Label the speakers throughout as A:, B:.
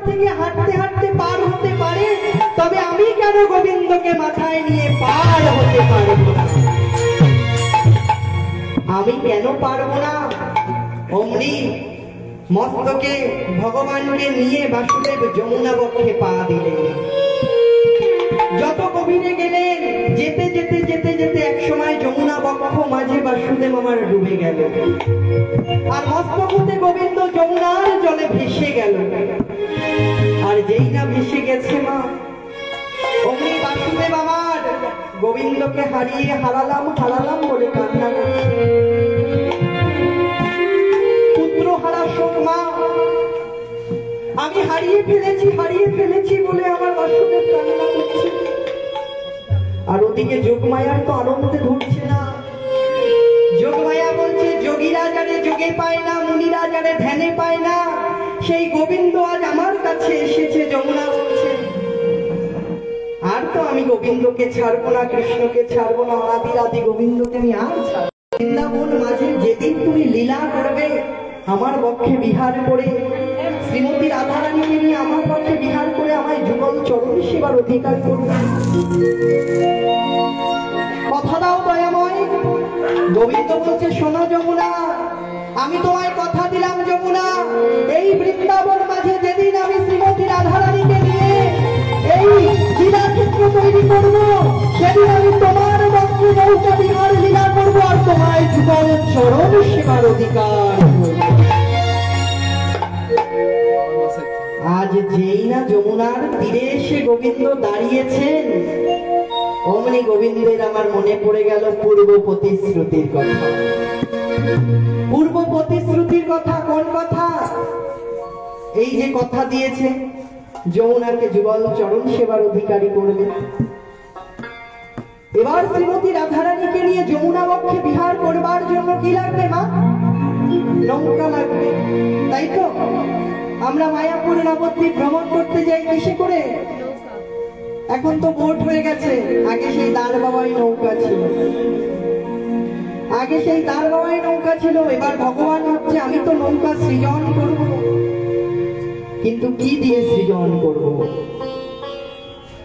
A: থেকে হাঁটতে হাঁটতে পার হতে পারে, তবে আমি কেন গোবিন্দকে মাথায় নিয়ে পার হতে পারবো না? আমি কেন পারবো না? অমনি মস্তকে ভগবানকে নিয়ে বাসুদেব যমুনা বক্ষে পা দিলেন। যত গভীরে গেলেন, যেতে যেতে যেতে যেতে এক সময় যমুনা বক্ষ মাঝে বাসুদেব আমার ডুবে গেল, আর মস্তক হতে গোবিন্দ যমুনার জলে ভেসে গেল। আর যেই না ভেসে গেছে মা, অমনি বাসুদেব আমার গোবিন্দকে হারিয়ে হারালাম হারালাম বলে কান্না করছে। পুত্র হারা শোক মা, আমি হারিয়ে ফেলেছি বলে আমার বাসুদেব কান্না করছে। আর ওদিকে যোগমায়ার তো আনন্দে ধরছে না। যোগমায়া বলছে, যোগীরা যারে যোগে পায় না, মুনিরা যারে ধ্যানে পায় না, সেই গোবিন্দ আজ আমার কাছে এসেছে। যমুনা বলছে, আর তো আমি গোবিন্দকে ছাড়বো না, কৃষ্ণকে ছাড়বো না, আদি আদি গোবিন্দকে আমি আর ছাড়বো। বৃন্দাবন মাঝে যেদিন তুমি লীলা করবে, আমার পক্ষে বিহার করে, শ্রীমতী রাধারানীকে নিয়ে আমার পক্ষে বিহার করে আমায় যুগল চরণ সেবার অধিকার করবে। কথা দাও দয়াময়। গোবিন্দ বলছে, শোনো যমুনা, আমি তোমায় কথা দিলাম যমুনা, এই বৃন্দাবন মাঝে যেদিন আমি শ্রীমতী রাধারানীকে নিয়ে এই লীলাক্ষেত্র তৈরি করব, সেদিন আমি তোমার পক্ষে নৌকা বিহার লীলা করবো, আর তোমায় যুগল চরণ সেবার অধিকার। আজ যেই না যমুনার তীরে এসে গোবিন্দ দাঁড়িয়েছেন, অমনি গোবিন্দের আমার মনে পড়ে গেল পূর্ব প্রতিশ্রুতির কথা। পূর্ব প্রতিশ্রুতির কথা কোন কথা? এই যে কথা দিয়েছে যমুনাকে যুগল চরণ সেবার অধিকারী করবে। এবার শ্রীমতী রাধারানীকে নিয়ে যমুনা বক্ষে বিহার করবার জন্য কি লাগবে মা? নৌকা লাগবে, তাই তো? আমরা মায়াপুর নবদ্বীপ ভ্রমণ করতে যাই কিসে করে? এখন তো বোট হয়ে গেছে, আগে সেই দাঁড় বাবাই নৌকা ছিল। এবার ভগবান হচ্ছে, আমি তো নৌকা সৃজন করব, কিন্তু কি দিয়ে সৃজন করব?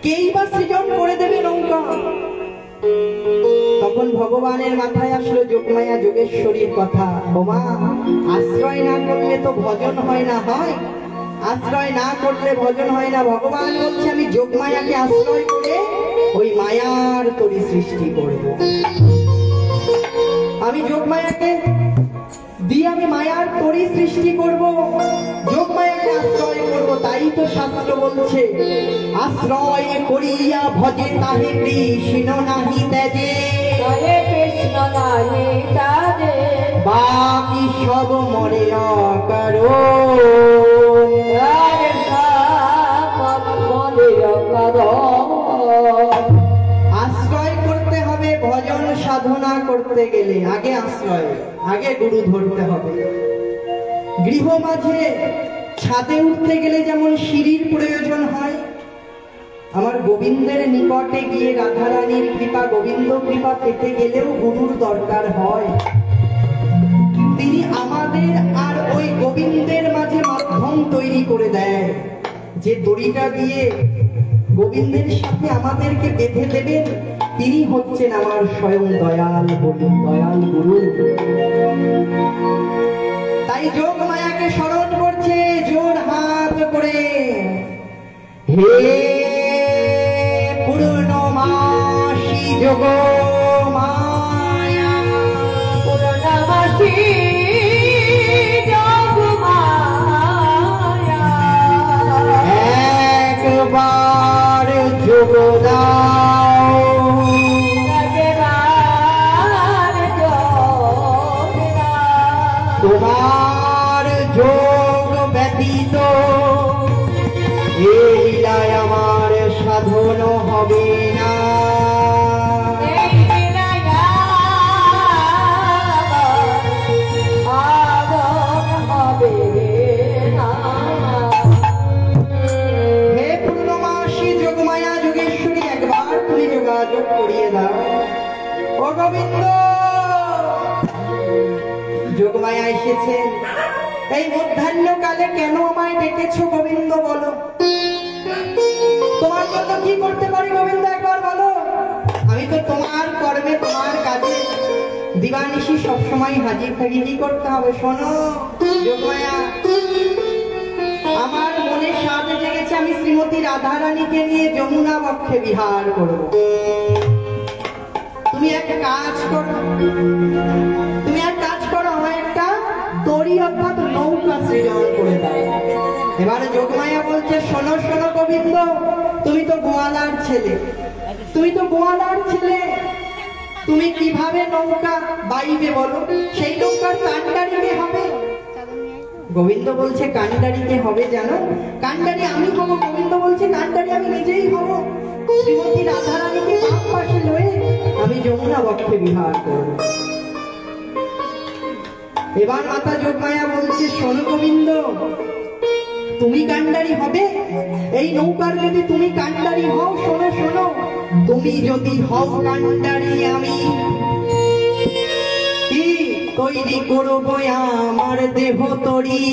A: কেই বা সৃজন করে দেবে নৌকা? তখন ভগবানের মাথায় আসলো যোগমায়া যোগেশ্বরীর কথা। বোমা, আশ্রয় না করলে তো ভজন হয় না, হয় আশ্রয় না করলে ভজন হয় না। ভগবান বলছে, আমি যোগমায়াকে আশ্রয় করে ওই মায়ার তরি সৃষ্টি করব। আমি যোগমায়াকে দিয়ে আমি মায়ার তরি সৃষ্টি করব, যোগমায়াকে আশ্রয় করব। তাই তো শাস্ত্র বলছে, আশ্রয় করিয়া ভজে তাহে কৃষ্ণ নাহি তেজে, কৃষ্ণ নাহি তেজে, বাকি সব মরে অকারো, আশ্রয় করতে হবে। ভজন সাধনা করতে গেলে আগে আশ্রয়, আগে গুরু ধরতে হবে। গৃহ মাঝে ছাদে উঠতে গেলে যেমন সিঁড়ির প্রয়োজন হয়, আমার গোবিন্দের নিকটে গিয়ে রাধারানীর কৃপা, গোবিন্দ কৃপা পেতে গেলেও গুরুর দরকার হয়। তিনি আমাদের আর ওই গোবিন্দের মাঝে মাধ্যম তৈরি করে দেয়, যে দড়িটা দিয়ে গোবিন্দের সাথে আমাদেরকে বেঁধে দেবেন, তিনি হচ্ছেন আমার স্বয়ং দয়াল বলুন, দয়াল গুরু। তাই যোগ মায়াকে স্মরণ করছে জোর হাত করে, হে পূর্ণমাসী যোগ মায়া, পূর্ণমাসী যোগ মায়া, একবার যোগ দাও, একবার যোগ দাও, তোমার যোগ ব্যতীত এই লীলায় আমার সাধন হবে না, হে পূর্ণমাসী যোগমায়া যোগেশ্বরী, একবার তুমি যোগাযোগ করিয়ে দাও। ও গোবিন্দ, যোগমায়া এসেছেন, এই মধ্যাহ্ন কালে কেন আমায় ডেকেছো গোবিন্দ বলো? কি করতে পারি গোবিন্দ একবার বলো। আমি তো তোমার কর্মে তোমার কাজে দিবানিশি সবসময় হাজির থাকি, কি করতে হবে শোনো যোগমায়া। আমার মনে সাথে জেগেছে আমি শ্রীমতী রাধারানীকে নিয়ে যমুনা বক্ষে বিহার করব। তুমি এক কাজ করো, আমার একটা তরি অর্থাৎ নৌকা সৃজন করে দাও। এবারে যোগমায়া বলছে শোনো শোনো গোবিন্দ, তুমি তো গোয়ালার ছেলে, তুমি কিভাবে নৌকা বাইবে বলো? সেই নৌকার কান্ডারি কে হবে? গোবিন্দ বলছে কান্ডারি কে হবে জানো? কান্ডারি আমি হব। গোবিন্দ বলছে কান্ডারি আমি নিজেই হব। শ্রীমতী রাধারানীকে বাম পাশে লয়ে আমি যমুনা বক্ষে বিহার করব। এবার মাতা যোগমায়া বলছে শোনো গোবিন্দ, তুমি কান্ডারি হবে? এই নৌকার যদি তুমি কান্ডারি হও, শোনো শোনো, তুমি যদি হও কান্ডারি আমি কি তৈরি করবো আমার দেহ তরি,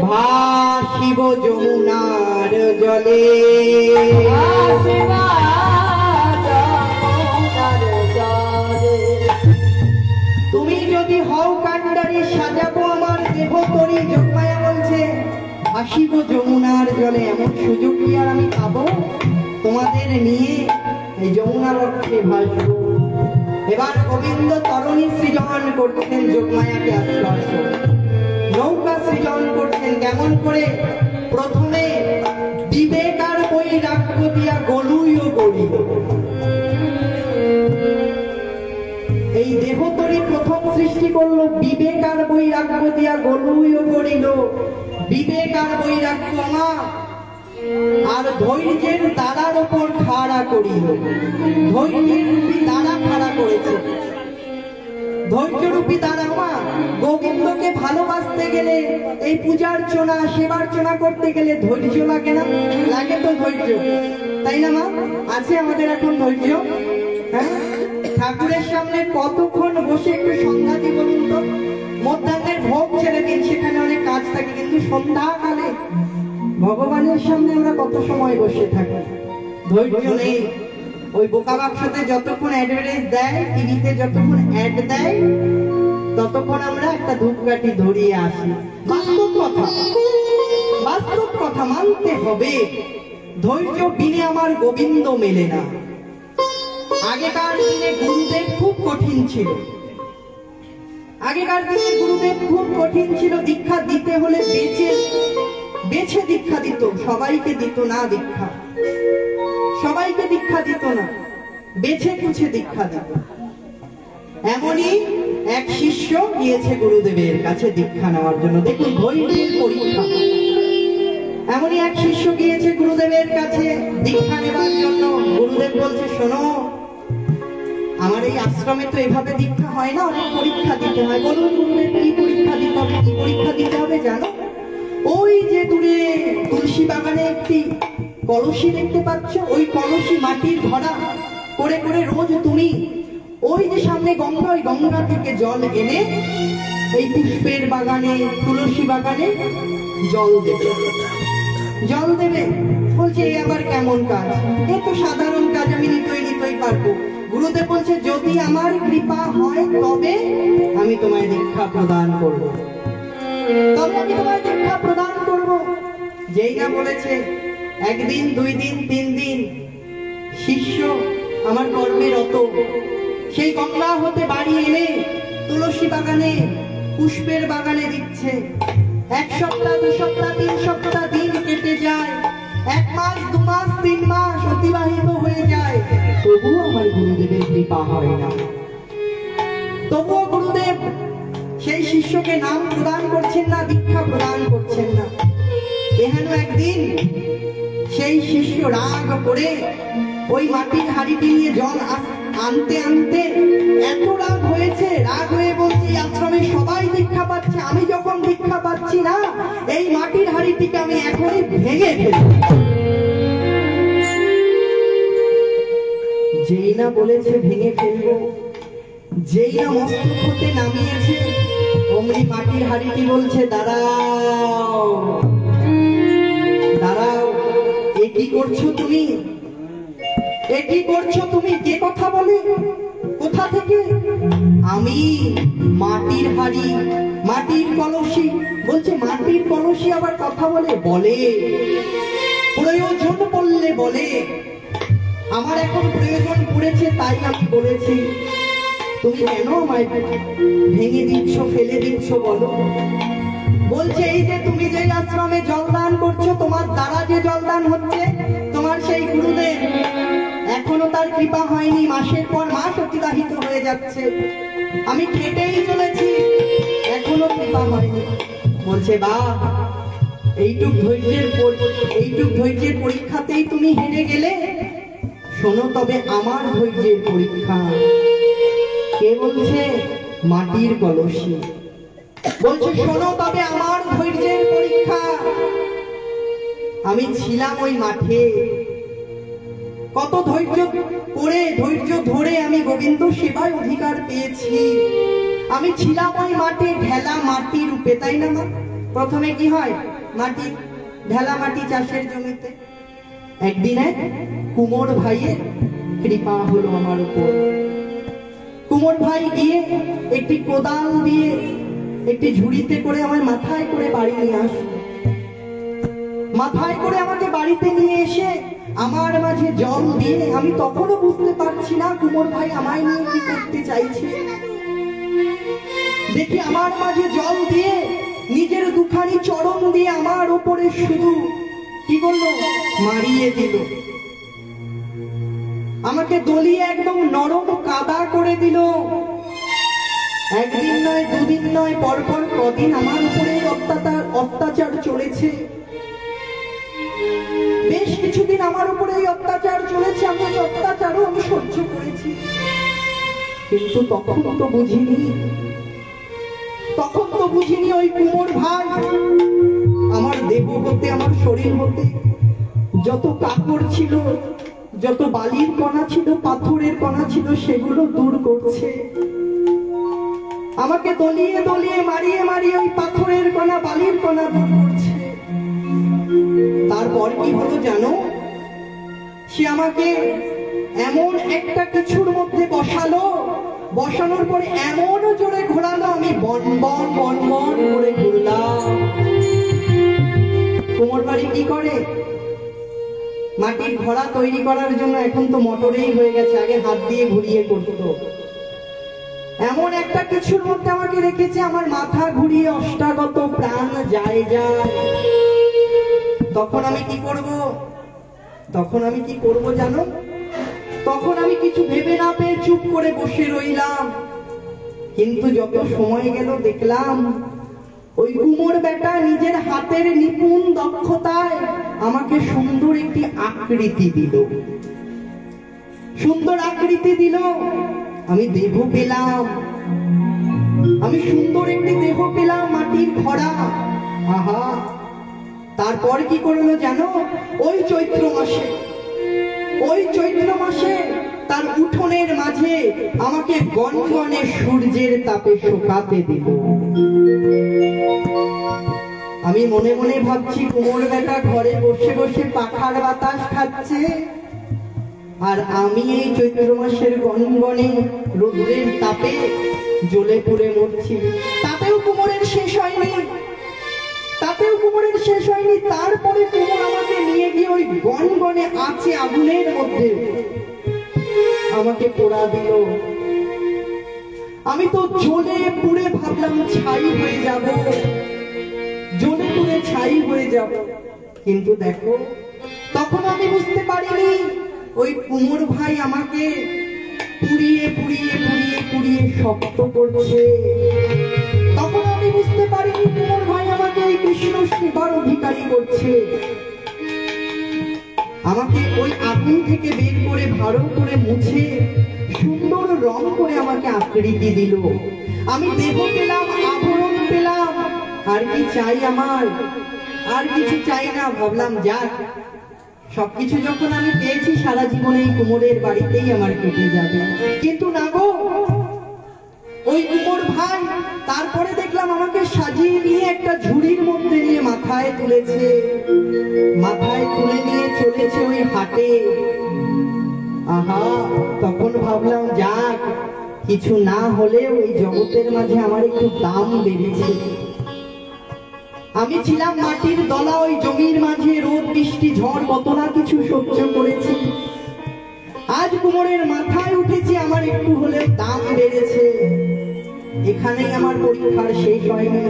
A: ভাসিব যমুনার জলে। তুমি যদি হও কান্ডারি সাজাবো আমার দেহ তরি। যোগমায়া বলছে ভাসিব যমুনার জলে। এমন সুযোগ কি আর আমি পাবো? তোমাদের নিয়ে এই যমুনা বক্ষে ভাসবো। এবার গোবিন্দ তরণী সৃজন করছেন, যোগমায়াকে আশ্বাস করে নৌকা সৃজন করছেন। কেমন করে? প্রথমে বিবেকার বৈরাগ্য দিয়া গলুইও গড়িল। এই দেহতরি প্রথম সৃষ্টি করলো বিবেকার বৈরাগ্য দিয়া গলুইও গড়িল। বিবেকার বৈরাগ্য মা আর ধৈর্যের দ্বারার ওপর খাড়া করিল। ধৈর্যের রূপী দ্বারা খাড়া করেছে। ধৈর্যরূপী দ্বারা মা গোবিন্দকে ভালোবাসতে গেলে, এই পূজার্চনা সেবার্চনা করতে গেলে ধৈর্য লাগে না? লাগে তো ধৈর্য, তাই না মা? আছে আমাদের এখন ধৈর্য? হ্যাঁ, ঠাকুরের সামনে কতক্ষণ বসে একটু সন্ধ্যা দিব কিন্তু মধ্যাহ্নের ভোগ ছেড়ে দিন, সেখানে অনেক কাজ থাকে, কিন্তু সন্ধ্যাকালে ভগবানের সামনে আমরা কত সময় বসে থাকি? ধৈর্য নেই। ওই বোকা বাক্সতে যতক্ষণ অ্যাডভার্টাইজ দেয়, টিভিতে যতক্ষণ অ্যাড দেয়, ততক্ষণ আমরা একটা ধূপকাঠি ধরিয়ে আসি। বাস্তব কথা মানতে হবে, ধৈর্য বিনে আমার গোবিন্দ মেলে না। আগেকার দিনে গুরুদেব খুব কঠিন ছিল। দীক্ষা দিতে হলে বেছে দীক্ষা দিত, সবাইকে দিত না দীক্ষা, বেছে কুছে দীক্ষা দিত। এমনই এক শিষ্য গিয়েছে গুরুদেবের কাছে দীক্ষা নেওয়ার জন্য। দেখুন ধৈর্যের পরীক্ষা। এমনই এক শিষ্য গিয়েছে গুরুদেবের কাছে দীক্ষা নেওয়ার জন্য। গুরুদেব বলছে শোনো, আমার এই আশ্রমে তো এভাবে দীক্ষা হয় না, অনেক পরীক্ষা দিতে হয়। বলুন গুরুদেব কি পরীক্ষা দিতে হবে? কি পরীক্ষা দিতে হবে জানো? ওই যে দূরে তুলসী বাগানে একটি কলসি দেখতে পাচ্ছ, ওই কলসি মাটির ভরা করে করে রোজ তুমি ওই যে সামনে গঙ্গা, ওই গঙ্গা থেকে জল এনে এই পুষ্পের বাগানে, তুলসী বাগানে জল দেবে। বলছে এ আবার কেমন কাজ? এ তো সাধারণ কাজ, আমি নিতই পারবো। গুরুদেব বলছে যদি আমার কৃপা হয় তবে আমি তোমায় দীক্ষা প্রদান করব। যেই না বলেছে, একদিন, 2 দিন, 3 দিন শিষ্য আমার কর্মে রত, সেই গঙ্গা হতে বাড়ি এনে তুলসী বাগানে, পুষ্পের বাগানে দিচ্ছে। 1 সপ্তাহ, 2 সপ্তাহ, 3 সপ্তাহ দিন কেটে যায়, 1 মাস, 2 মাস, 3 মাস অতিবাহিত হয়ে যায়, তবুও আমার গুরুদেবের কৃপা হয় না। তবুও গুরুদেব সেই শিষ্যকে নাম প্রদান করছেন না, দীক্ষা প্রদান করছেন না। এহেন একদিন সেই শিষ্য রাগ করে ওই মাটির হাঁড়িটি নিয়ে জল আনতে আনতে এত রাগ হয়েছে, রাগ হয়ে বলছে আশ্রমে সবাই দীক্ষা পাচ্ছে, আমি যখন দীক্ষা পাচ্ছি না, এই মাটির হাঁড়িটিকে আমি এখনই ভেঙে ফেলব। যেই না বলেছে ভেঙে ফেলবো, যেই না মস্তক হতে নামিয়েছে, অমনি মাটির হাঁড়িটি বলছে দাঁড়াও দাঁড়াও, এ কি করছো তুমি? কে কথা বলে? কোথা থেকে? আমি মাটির হাড়ি, মাটির কলসি। বলছে মাটির কলসি আবার কথা বলে? বলে, প্রয়োজন পড়লে বলে। আমার এখন প্রয়োজন পড়েছে তাই আমি বলেছি। তুমি কেন আমায় ভেঙে দিচ্ছ, ফেলে দিচ্ছ বলো? বলছে এই যে তুমি যে আশ্রমে জলদান করছো, তোমার দ্বারা যে জলদান হচ্ছে, তোমার সেই গুরুদেব এখনো তার কৃপা হয়নি। মাসের পর মাস অতিবাহিত হয়ে যাচ্ছে, আমি খেটেই চলেছি, এখনো কৃপা হয়নি। বলছে বাহ, এইটুক ধৈর্যের পরীক্ষাতেই তুমি হেরে গেলে? শোনো তবে আমার ধৈর্যের পরীক্ষা। কে বলছে? মাটির কলসি। বলছে শোনো তবে আমার ধৈর্যের পরীক্ষা। আমি ছিলাম ওই মাঠে, কত ধৈর্য করে, ধৈর্য ধরে আমি গোবিন্দ সেবায় অধিকার পেয়েছি। আমি ছিলাম ওই মাঠে ঢেলা মাটি রূপে, তাই না? প্রথমে কি হয়? মাটি, ঢেলা মাটি চাষের জমিতে। একদিন এক কুমোর ভাইয়ের কৃপা হলো আমার উপর। কুমোর ভাই গিয়ে একটি কোদাল দিয়ে একটি ঝুড়িতে করে আমার মাথায় করে বাড়ি নিয়ে আসলো। মাথায় করে আমাকে বাড়িতে নিয়ে এসে আমার মাঝে জল দিয়ে, আমি তখনও বুঝতে পারছি না কুমোর ভাই আমায় নিয়ে কি করতে চাইছে। দেখি আমার মাঝে জল দিয়ে নিজের দুখানি চরণ দিয়ে আমার উপরে শুধু কি করলো? মারিয়ে দিল। আমাকে দলিয়ে একদম নরম কাদা করে দিল। একদিন নয়, দুদিন নয়, পরপর কদিন আমার উপরে অত্যাচার চলেছে। বেশ কিছুদিন আমার উপরে এই অত্যাচার চলেছে। আমি অত্যাচারও আমি সহ্য করেছি, কিন্তু তখন তো বুঝিনি ওই কুমোর ভাই আমার দেহ হতে, আমার শরীর হতে যত কাপড় ছিল, যত বালির কণা ছিল, পাথরের কণা ছিল, সেগুলো দূর করছে। আমাকে দলিয়ে দলিয়ে, মারিয়ে মারিয়ে ওই পাথরের কণা, বালির কণা দূর করছে। তারপর কি হলো জানো? সে আমাকে এমন একটা কিছুর মধ্যে বসালো, বসানোর পরে এমন জোরে ঘোরালো, আমি বন বন বন বন করে ঘুরলাম। কুমোর বাড়ি কি করে? মাটির ঘোড়া তৈরি করার জন্য এখন তো মোটরেই হয়ে গেছে, আগে হাত দিয়ে ঘুরিয়ে করতো। এমন একটা কিছুর মধ্যে আমাকে রেখেছে, আমার মাথা ঘুরিয়ে অষ্টাগত প্রাণ যায় যায়। তখন আমি কি করব জানো? তখন আমি কিছু ভেবে না পেয়ে চুপ করে বসে রইলাম। কিন্তু যত সময় গেল দেখলাম ওই কুমোর বেটা নিজের হাতের নিপুণ দক্ষতায় আমাকে সুন্দর একটি আকৃতি দিল। সুন্দর আকৃতি দিল, আমি দেহ পেলাম, আমি সুন্দর একটি দেহ পেলাম, মাটির ঘোড়া। আহা, তারপর কি করলো জানো? ওই চৈত্র মাসে তার উঠোনের মাঝে আমাকে গনগনে সূর্যের তাপে শুকাতে দিল। আমি মনে মনে ভাবছি, কুমোর বেটা ঘরে বসে বসে পাখার বাতাস খাচ্ছে, আর আমি এই চৈত্র মাসের গনগনে রোদ্রের তাপে জ্বলে পুড়ে মরছি। তাতেও কুমোরের শেষ হয়নি। তারপরে কুমোর আমাকে নিয়ে গিয়ে ওই গনগনে আঁচে আগুনের মধ্যে আমাকে পোড়া দিল। আমি তো জ্বলে পুড়ে ভাবলাম ছাই হয়ে যাব, জ্বলে পুড়ে ছাই হয়ে যাব। কিন্তু দেখো, তখন আমি বুঝতে পারিনি ওই কুমোর ভাই আমাকে পুড়িয়ে পুড়িয়ে পুড়িয়ে পুড়িয়ে শক্ত করছে। তখন আমি বুঝতে পারিনি কুমোর ভাই আমাকে এই কৃষ্ণ সেবার অধিকারী করছে। আমাকে ওই আগুন থেকে বের করে ভালো করে মুছে সুন্দর রং করে আমাকে আকৃতি দিল। আমি দেহ পেলাম, আভরণ পেলাম, আর কি চাই আমার? আর কিছু চাই না। ভাবলাম যাক, সবকিছু যখন আমি পেয়েছি, সারা জীবনে এই কুমোরের বাড়িতেই আমার কেটে যাবে। কিন্তু না গো, ওই কুমোর ভাই তারপরে দেখলাম আমাকে সাজিয়ে নিয়ে একটা ঝুড়ির মধ্যে নিয়ে মাথায় তুলেছে, মাথায় তুলে নিয়ে চলেছে ওই হাটে। আহা, তখন ভাবলাম যাক, কিছু না হলেও এই জগতের মাঝে আমার একটু দাম বেড়েছে। আমি ছিলাম মাটির দলা, ওই জমির মাঝে রোদ বৃষ্টি ঝড় কত না কিছু সহ্য করেছি। আজ কোমরের মাথায় উঠেছি, আমার একটু হলেও দাম বেড়েছে। এখানেই আমার পরীক্ষার শেষ হয়নি।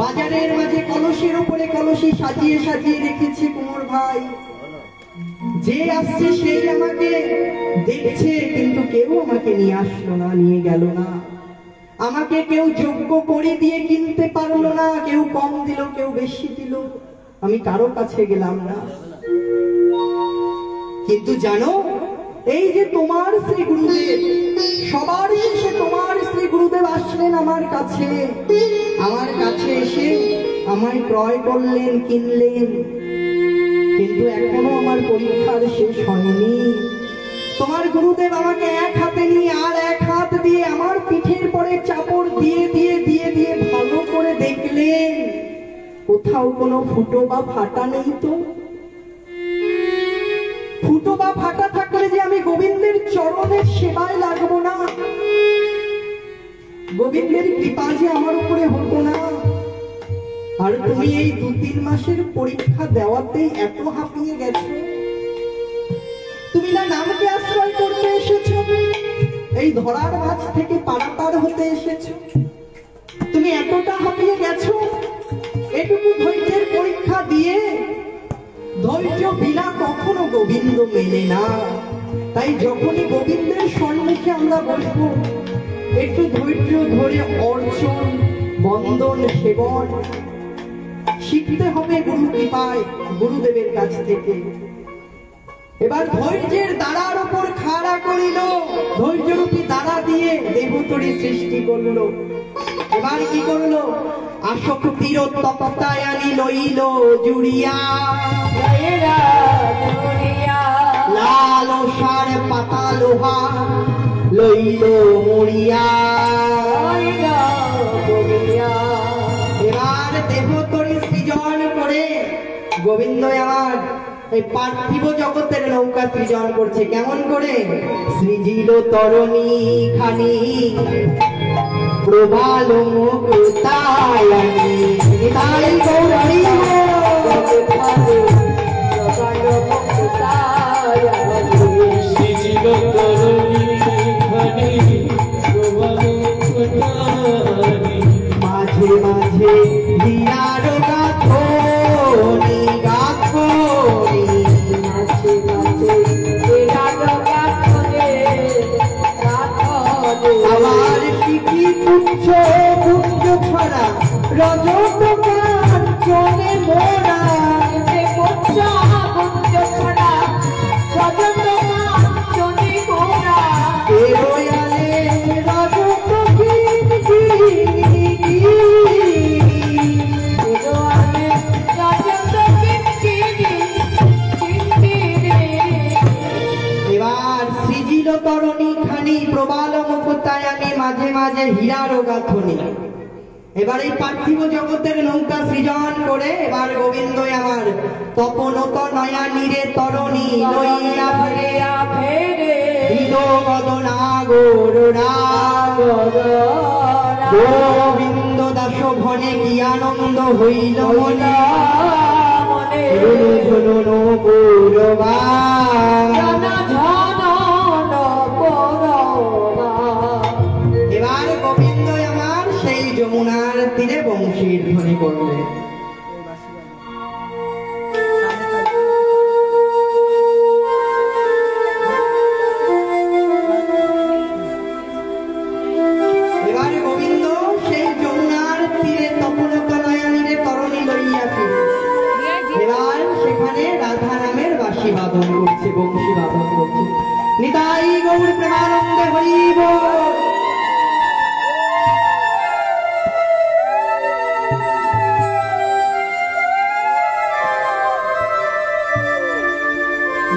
A: বাজারের মাঝে কলসের উপরে কলসি সাজিয়ে সাজিয়ে রেখেছে কুমোর ভাই। যে আসছে সেই আমাকে দেখছে, কিন্তু কেউ আমাকে নিয়ে আসলো না, নিয়ে গেল না। আমাকে কেউ যোগ্য করে দিয়ে কিনতে পারলো না, কেউ কম দিল, কেউ বেশি দিল, আমি কারো কাছে গেলাম না। কিন্তু জানো, এই যে তোমার শ্রী গুরুদেব, সবার শেষে তোমার শ্রী গুরুদেব আসলেন আমার কাছে। আমার কাছে এসে আমায় ক্রয় করলেন, কিনলেন। কিন্তু এখনো আমার পরীক্ষার শেষ হয়নি। তোমার গুরুদেব আমাকে এক হাতে নিয়ে আর এক হাত দিয়ে আমার পিঠের পরে চাপড় দিয়ে দিয়ে দিয়ে দিয়ে ভালো করে দেখলেন কোথাও কোনো ফুটো বা ফাটা নেই তো। ফুটো বা ফাটা থাকলে যে আমি গোবিন্দের চরণের সেবায় লাগবো না, গোবিন্দের কৃপা যে আমার উপরে হতো না। আর তুমি এই 2-3 মাসের পরীক্ষা দেওয়াতেই এত হাঁপিয়ে গেছো। তুমি না নামকে আশ্রয় করতে এসেছো, এই ধরার মাঝ থেকে পারাপার হতে এসেছো। তুমি এতটা হাঁপিয়ে গেছো, এটুকু ধৈর্যের পরীক্ষা দিয়ে। ধৈর্য বিনা কখনো গোবিন্দ মেলে না। তাই যখনই গোবিন্দের সম্মুখে আমরা বসবো, একটু ধৈর্য ধরে অর্চন, বন্দন, সেবন শিখতে হবে গুরু কৃপায়, গুরুদেবের কাছ থেকে। এবার ধৈর্যের দ্বারার উপর খাড়া করিল, ধৈর্যরূপী দ্বারা দিয়ে দেবতরী সৃষ্টি করলো। এবার কি করলো? আসক্তির তক্তায় আনি লইল জুড়িয়া, লাল সার পাতা লোহা লইল মুড়িয়া। এবার দেবতরী সৃজন করে গোবিন্দ আমার এই পার্থিব জগতের নৌকা সৃজন করছে। কেমন করে? সৃজিল তরণী খানি প্রবাল মুক্তায়নি, তাই গৌরী
B: সৃজিল তরণী খানি প্রবাল মুক্তায়নি,
A: মাঝে মাঝে হীরার গাঁথনি গাঁথনি, মাঝে মাঝে হীরার গাঁথনি গাঁথনি। আমার শিখি পুচ্ছ পুঞ্জ ছড়া রজত কাঞ্চনে মোরা, পুচ্ছ পুঞ্জ ছড়া রজত কাঞ্চনে মোরা, এরোয়ালে রজত তরণী খানি প্রবাল মুক্তায়নি, মাঝে মাঝে হীরার গাঁথনি। এবার এই পার্থিব জগতের নৌকা সৃজন করে এবার গোবিন্দ আমার তপনত নয়া নীরে তরণী লইয়া ফেরে দিল গদনাগর গোবিন্দ দাস ঘনে কি আনন্দ হইল মনে, ঝুনুঝুনু গৌরবা এবার গোবিন্দ আমার সেই যমুনার তীরে বংশীর ধ্বনি করলে। এবার গোবিন্দ সেই যমুনার তীরে তপনতনয়ানীরে তরণী লইয়া ফিরে এবার সেখানে রাধা নামের বাঁশি বাদন করছে, বংশী বাদন করছে। নিতাই গৌর প্রেমানন্দে হরি বল।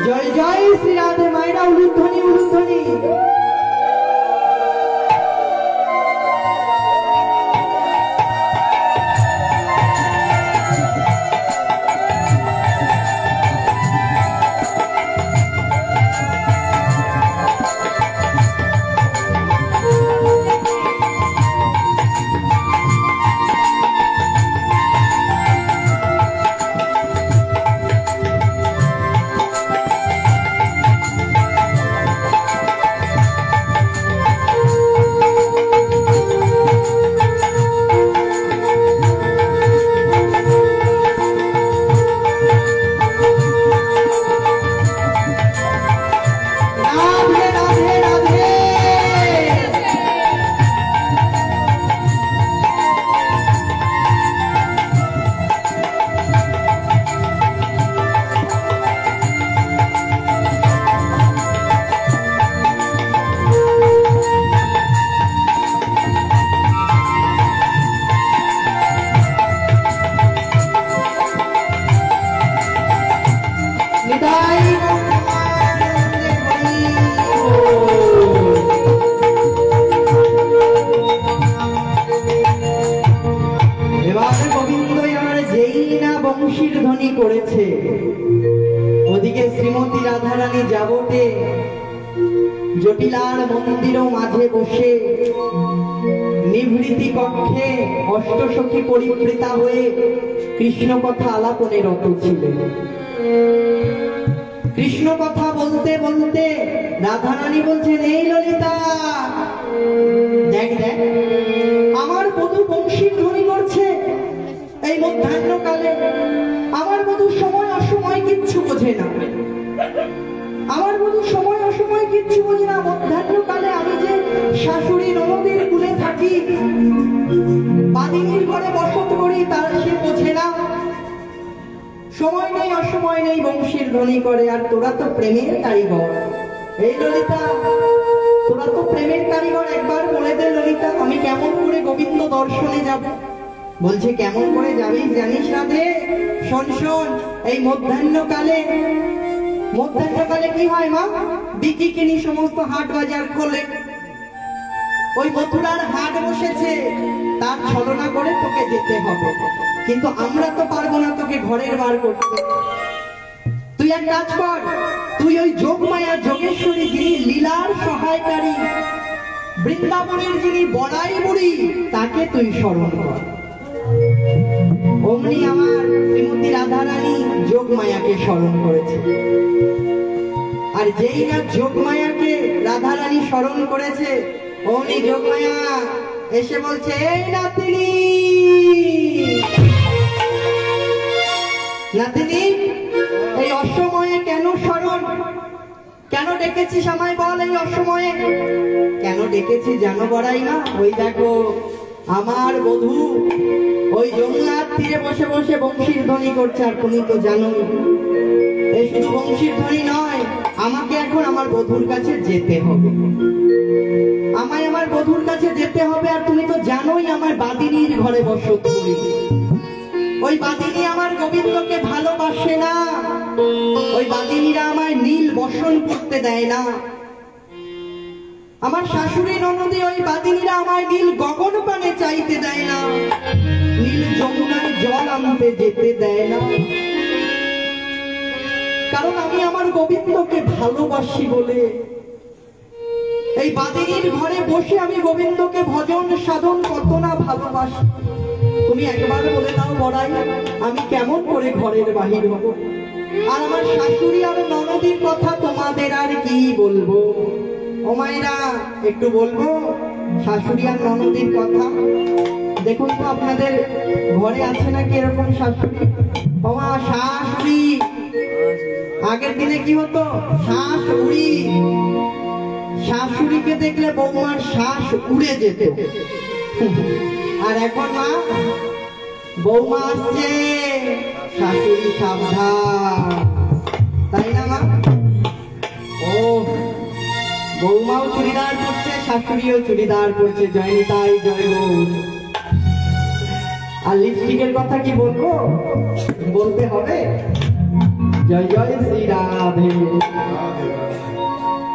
A: জয় জয় শ্রী রাধে মায়েরা, উলুধ্বনি উলুধ্বনি। বংশীর ধ্বনি করেছে, ওদিকে শ্রীমতী রাধারানী যাবতে জটিলার মন্দির মাঝে বসে নিভৃতি কক্ষে অষ্টসখী পরিবৃতা হয়ে কৃষ্ণ কথা আলাপনে রত ছিলেন। কৃষ্ণ কথা বলতে বলতে রাধারানী বলছেন, এই ললিতা দেখ দেখ আমার বধূ বংশীর ধ্বনি করছে এই মধ্যাহ্নকালে। আমার বধূ সময় অসময় কিচ্ছু বোঝে না, আমার বধূ সময় অসময় কিচ্ছু বোঝে না। মধ্যাহ্নকালে আমি যে শাশুড়ি ননদের কুলে থাকি, বাদিনীর ঘরে বসত করি, তার সে বোঝে না। সময় নেই অসময় নেই বংশীর ধ্বনি করে। আর তোরা তো প্রেমের কারিগর, এই ললিতা তোরা তো প্রেমের কারিগর, একবার বলে দে ললিতা আমি কেমন করে গোবিন্দ দর্শনে যাব। বলছে কেমন করে যাবি জানিস না দে, শোন শোন, এই মধ্যাহ্নকালে কি হয় মা, বিকি কিনি সমস্ত হাট বাজার খোলে, ওই মথুরার হাট বসেছে, তার ছলনা করে তোকে যেতে হবে। কিন্তু আমরা তো পারবো না তোকে ঘরের বার করতে। তুই এক কাজ কর, তুই ওই যোগমায়া যোগেশ্বরী যিনি লীলার সহায়কারী, বৃন্দাবনের যিনি বড়াই বুড়ি, তাকে তুই স্মরণ কর। অমনি আমার শ্রীমতী রাধারানী যোগমায়াকে স্মরণ করেছে। আর যেই না যোগমায়াকে রাধারানী স্মরণ করেছে, অমনি যোগমায়া এসে বলছে, এই নাতিনি নাতিনি এই অসময়ে কেন স্মরণ, কেন ডেকেছিস আমায় বল। এই অসময়ে কেন ডেকেছি জানো বড়াই না? ওই দেখো আমার বধূ ওই যমুনার তীরে বসে বসে বংশীর ধ্বনি করছে। আর তুমি তো জানোই এই শুধু বংশীর ধ্বনি নয়, আমাকে এখন আমার বধূর কাছে যেতে হবে, আমায় আমার বধূর কাছে যেতে হবে। আর তুমি তো জানোই আমার বাদিনীর ঘরে বসত করি, ওই বাদিনী আমার গোবিন্দকে ভালোবাসে না, ওই বাদিনীরা আমায় নীল বসন করতে দেয় না। আমার শাশুড়ি ননদী ওই বাদিনীরা আমায় নীল গগন পানে চাইতে দেয় না, নীল যমুনায় জল আনতে যেতে দেয় না। কারণ আমি আমার গোবিন্দকে ভালোবাসি বলে এই বাদিনীর ঘরে বসে আমি গোবিন্দকে ভজন সাধন কত না ভালোবাসি। তুমি একবার বলে দাও বড়াই, আমি কেমন করে ঘরের বাহির হব। আর আমার শাশুড়ি আর ননদীর কথা তোমাদের আর কি বলবো, ও মায়েরা একটু বলবো শাশুড়ি আর ননদীর কথা। দেখুন তো আপনাদের ঘরে আছে নাকি এরকম শাশুড়ি? ও মা শাশুড়ি, আগের দিনে কি হতো, শাশুড়ি, শাশুড়িকে দেখলে বৌমার শ্বাস উড়ে যেত। আর এখন মা, বৌমা আসছে, শাশুড়ি সাবধান, তাই না মা? ও বৌমাও চুড়িদার পরছে, শাশুড়িও চুড়িদার পরছে, জয় নিতাই জয় গৌর। আর লিপস্টিকের কথা কি বলবো, বলতে হবে, জয় জয় শ্রী রাধে।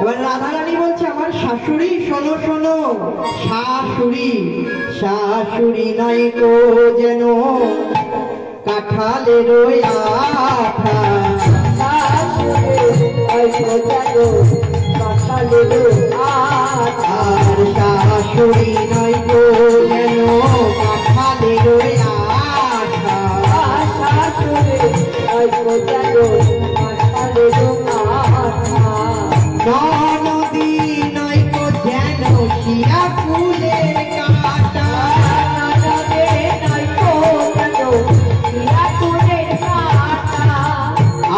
A: এবার রাধারানী বলছে, আমার শাশুড়ি শোনো শোনো, শাশুড়ি শাশুড়ি নাই তো যেন কাঁঠালের আঠা, আর শাশুড়ি নাই তো যেন কাঁঠালের আঠা, নদী নয় তো যেন শিয়া ফুলের কাঁটা,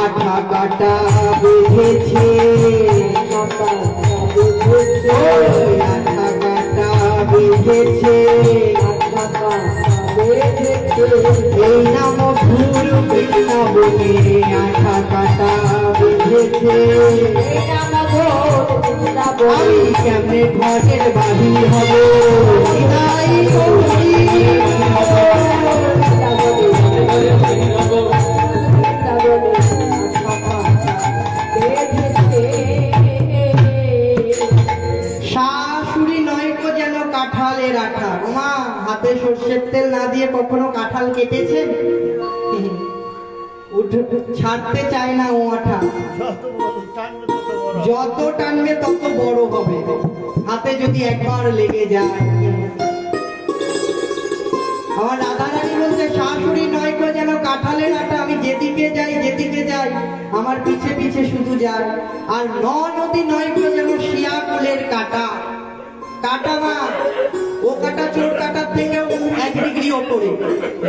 A: আঠা কাটা বেঁধেছে, আঠা কাটা বেঁধেছে, এই নাম ফুল বৃন্দাবনে আঠা কাটা বেঁধেছে। আমি কেমনে ঘরের বাহির হব, শাশুড়ি নয় তো যেন কাঁঠালের আঠা। ওমা হাতে সর্ষের তেল না দিয়ে কখনো কাঁঠাল কেটেছে? ছাড়তে চায় না ও আঠা, যত টানবে তত বড় হবে, হাতে যদি একবার লেগে যায়। আমার রাধারানী বলছে শাশুড়ি নয় কো যেন কাঁঠালের আটা, আমি যেদিকে যাই আমার পিছে পিছে শুধু যায়। আর নদী নয় কো যেন শিয়াকুলের কাটা, কাটা মা ও কাটা চোর কাটার থেকেও 1 ডিগ্রি ওপরে,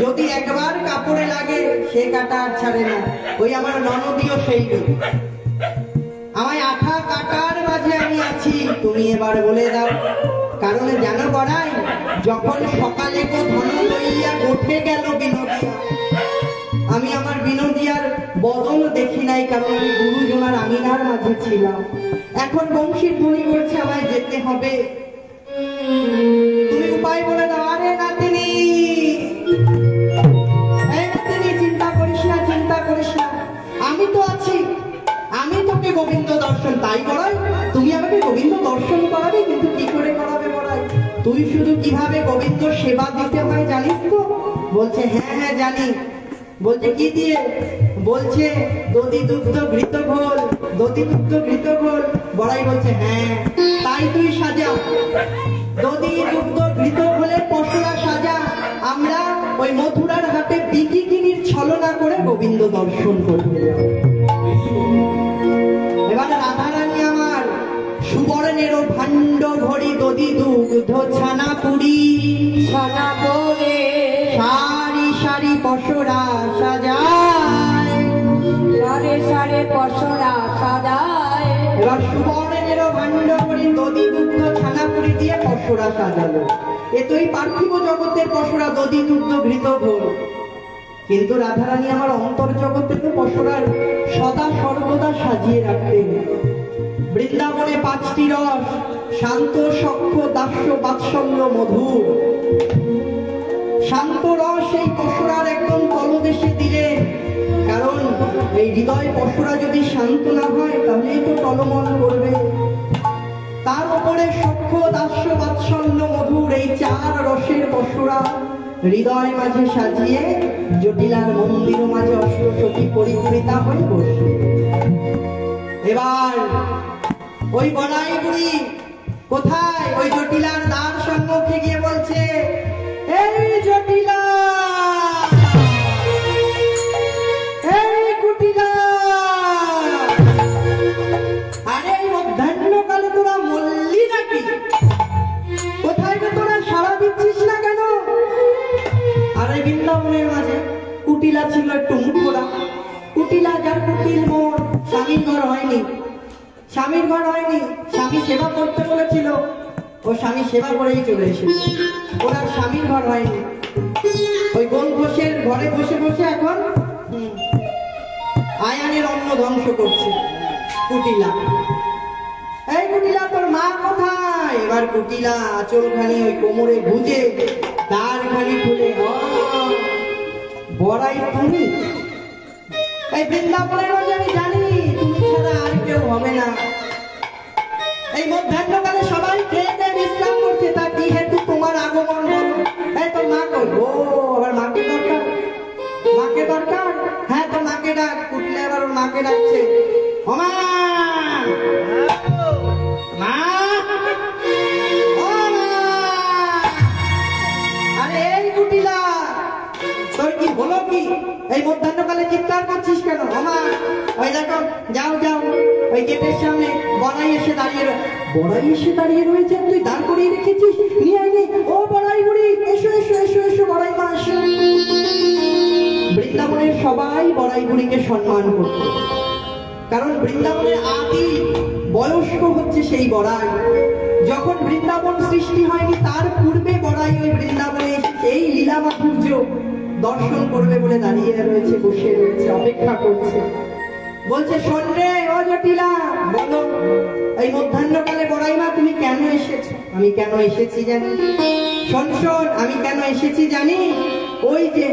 A: যদি একবার কাপড়ে লাগে সে কাটা আর ছাড়ে না। ওই আমার ননদিও সেই রূপ। আমায় আঠা কাটার মাঝে আমি আছি, তুমি এবার বলে দাও। কারণ জানো বড়াই, যখন সকালে গো ধন লইয়া উঠে গেল বিনোদিয়া, আমি আমার বিনোদিয়ার বদল দেখি নাই, কারণ আমি গুরুজনার আমিনার মাঝে ছিলাম। এখন বংশীর ধ্বনি করছে আমায় যেতে হবে, তুমি উপায় বলে দাও। আরে নাতিনি, চিন্তা করিস না, চিন্তা করিস না, আমি তো আছি, আমি তোকে গোবিন্দ দর্শন, তাই বড়াই তুমি আমাকে গোবিন্দ দর্শন করাবে, কিন্তু কি করে করাবে বড়াই? তুই শুধু কিভাবে গোবিন্দ সেবা দিতে হয় জানিস তো? বলছে হ্যাঁ হ্যাঁ জানি। বলছে কি দিয়ে? বলছে দধি দুগ্ধ ঘৃত ঘোল, দধি দুগ্ধ ঘৃত ঘোল। বড়াই বলছে হ্যাঁ, তাই তুই সাজা, দধি দুগ্ধ ঘৃত ঘোলের পশুরা সাজা, আমরা ওই মথুরার হাটে বিকিকিনির ছলনা করে গোবিন্দ দর্শন করতে যাব। এবার রাধারানী আমার সুবর্ণের ভাণ্ড ভরি দধি দুগ্ধ ছানা পুরি,
C: ছানা করে
A: সারি সারি পশুরা সাজায়,
C: সারে সারে পশরা সাজায়।
A: এবার সুবর্ণের ভাণ্ড ভরি দধি দুগ্ধ ছানা পুরি দিয়ে পশুরা সাজালো। এ তো এই পার্থিব জগতের পশুরা দধি দুগ্ধ ঘৃত ঘোল, কিন্তু রাধারানী আমার অন্তর জগতের পশুরার সদা সর্বদা সাজিয়ে রাখতেন। বৃন্দাবনে 5টি রস, শান্ত সখ্য দাস্য বাৎসল্য মধুর। শান্ত রস এই পশুরার একদম তলদেশে দিলেন, কারণ এই হৃদয় পশুরা যদি শান্ত না হয় তাহলেই তো টলমল করবে। তার উপরে সখ্য দাস্য বাৎসল্য মধুর এই 4 রসের পশুরা হৃদয় মাঝে সাজিয়ে জটিলার মন্দির মাঝে অষ্টসখী পরিবৃতা হয়ে বসে। এবার ওই বড়াই বুড়ি কোথায়? ওই জটিলার দ্বার সম্মুখে গিয়ে বলছে, এই জটিলা, এই কুটিলা, আরে এই মধ্যাহ্নকালে তোরা মল্লি নাকি? কোথায় গো তোরা, সাড়া দিচ্ছিস না কেন? আরে বৃন্দাবনের মাঝে কুটিলা ছিল একটু মুখোরা, কুটিলা যার কুটিল মোর, স্বামীর ঘর হয়নি, স্বামীর ঘর হয়নি, স্বামী সেবা করতে বলেছিল, ও স্বামী সেবা করেই চলে এসেছে, ওরা স্বামীর ঘর হয়নি। ওই গোল ঘোষের ঘরে বসে বসে এখন আয়ানের অন্ন ধ্বংস করছে কুটিলা। এই কুটিলা, তোর মা কোথায়? এবার কুটিলা আঁচলখানি ওই কোমরে গুঁজে দ্বারখানি খুলে, বড়াই তুমি? এই বৃন্দাবনের মাঝে আমি জানি তুমি ছাড়া আর কেউ হবে না। এই মধ্যাহ্নকালে সবাই খেয়ে খেয়ে বিশ্রাম করছে, তা কি হেতু তোমার আগমন হলো? এই তোর মা কই? ও আবার মাকে দরকার, মাকে দরকার? হ্যাঁ তোর মাকে ডাক। কুটলে এবার ওর মাকে ডাকছে, ও মা, মা, ও মা। আরে এই কুটিলা, তোর কি হলো কি? এই মধ্যাহ্নকালে চিৎকার করছিস কেন? আমা ওই দেখো, যাও যাও, ওই গেটের সামনে বড়াই এসে দাঁড়িয়ে, বড়াই এসে দাঁড়িয়ে রয়েছে, তুই দাঁড় করিয়ে রেখেছিস, নিয়ে আয়, ও বড়াই বুড়ি, এসো এসো এসো এসো, বড়াই মা এসো। বৃন্দাবনের সবাই বড়াই বুড়িকে সম্মান করত, কারণ বৃন্দাবনের আদি বয়স্ক হচ্ছে সেই বড়াই। যখন বৃন্দাবন সৃষ্টি হয়নি তার পূর্বে বড়াই ওই বৃন্দাবনে এই লীলা মাধুর্য দর্শন করবে বলে দাঁড়িয়ে রয়েছে, বসে রয়েছে, অপেক্ষা করছে। বলছে, শোন রে ও জটিলা, বলো এই মধ্যাহ্নকালে বড়াই মা তুমি কেন এসেছো? আমি কেন এসেছি জানি? শোন শোন, আমি কেন এসেছি জানি? ওই যে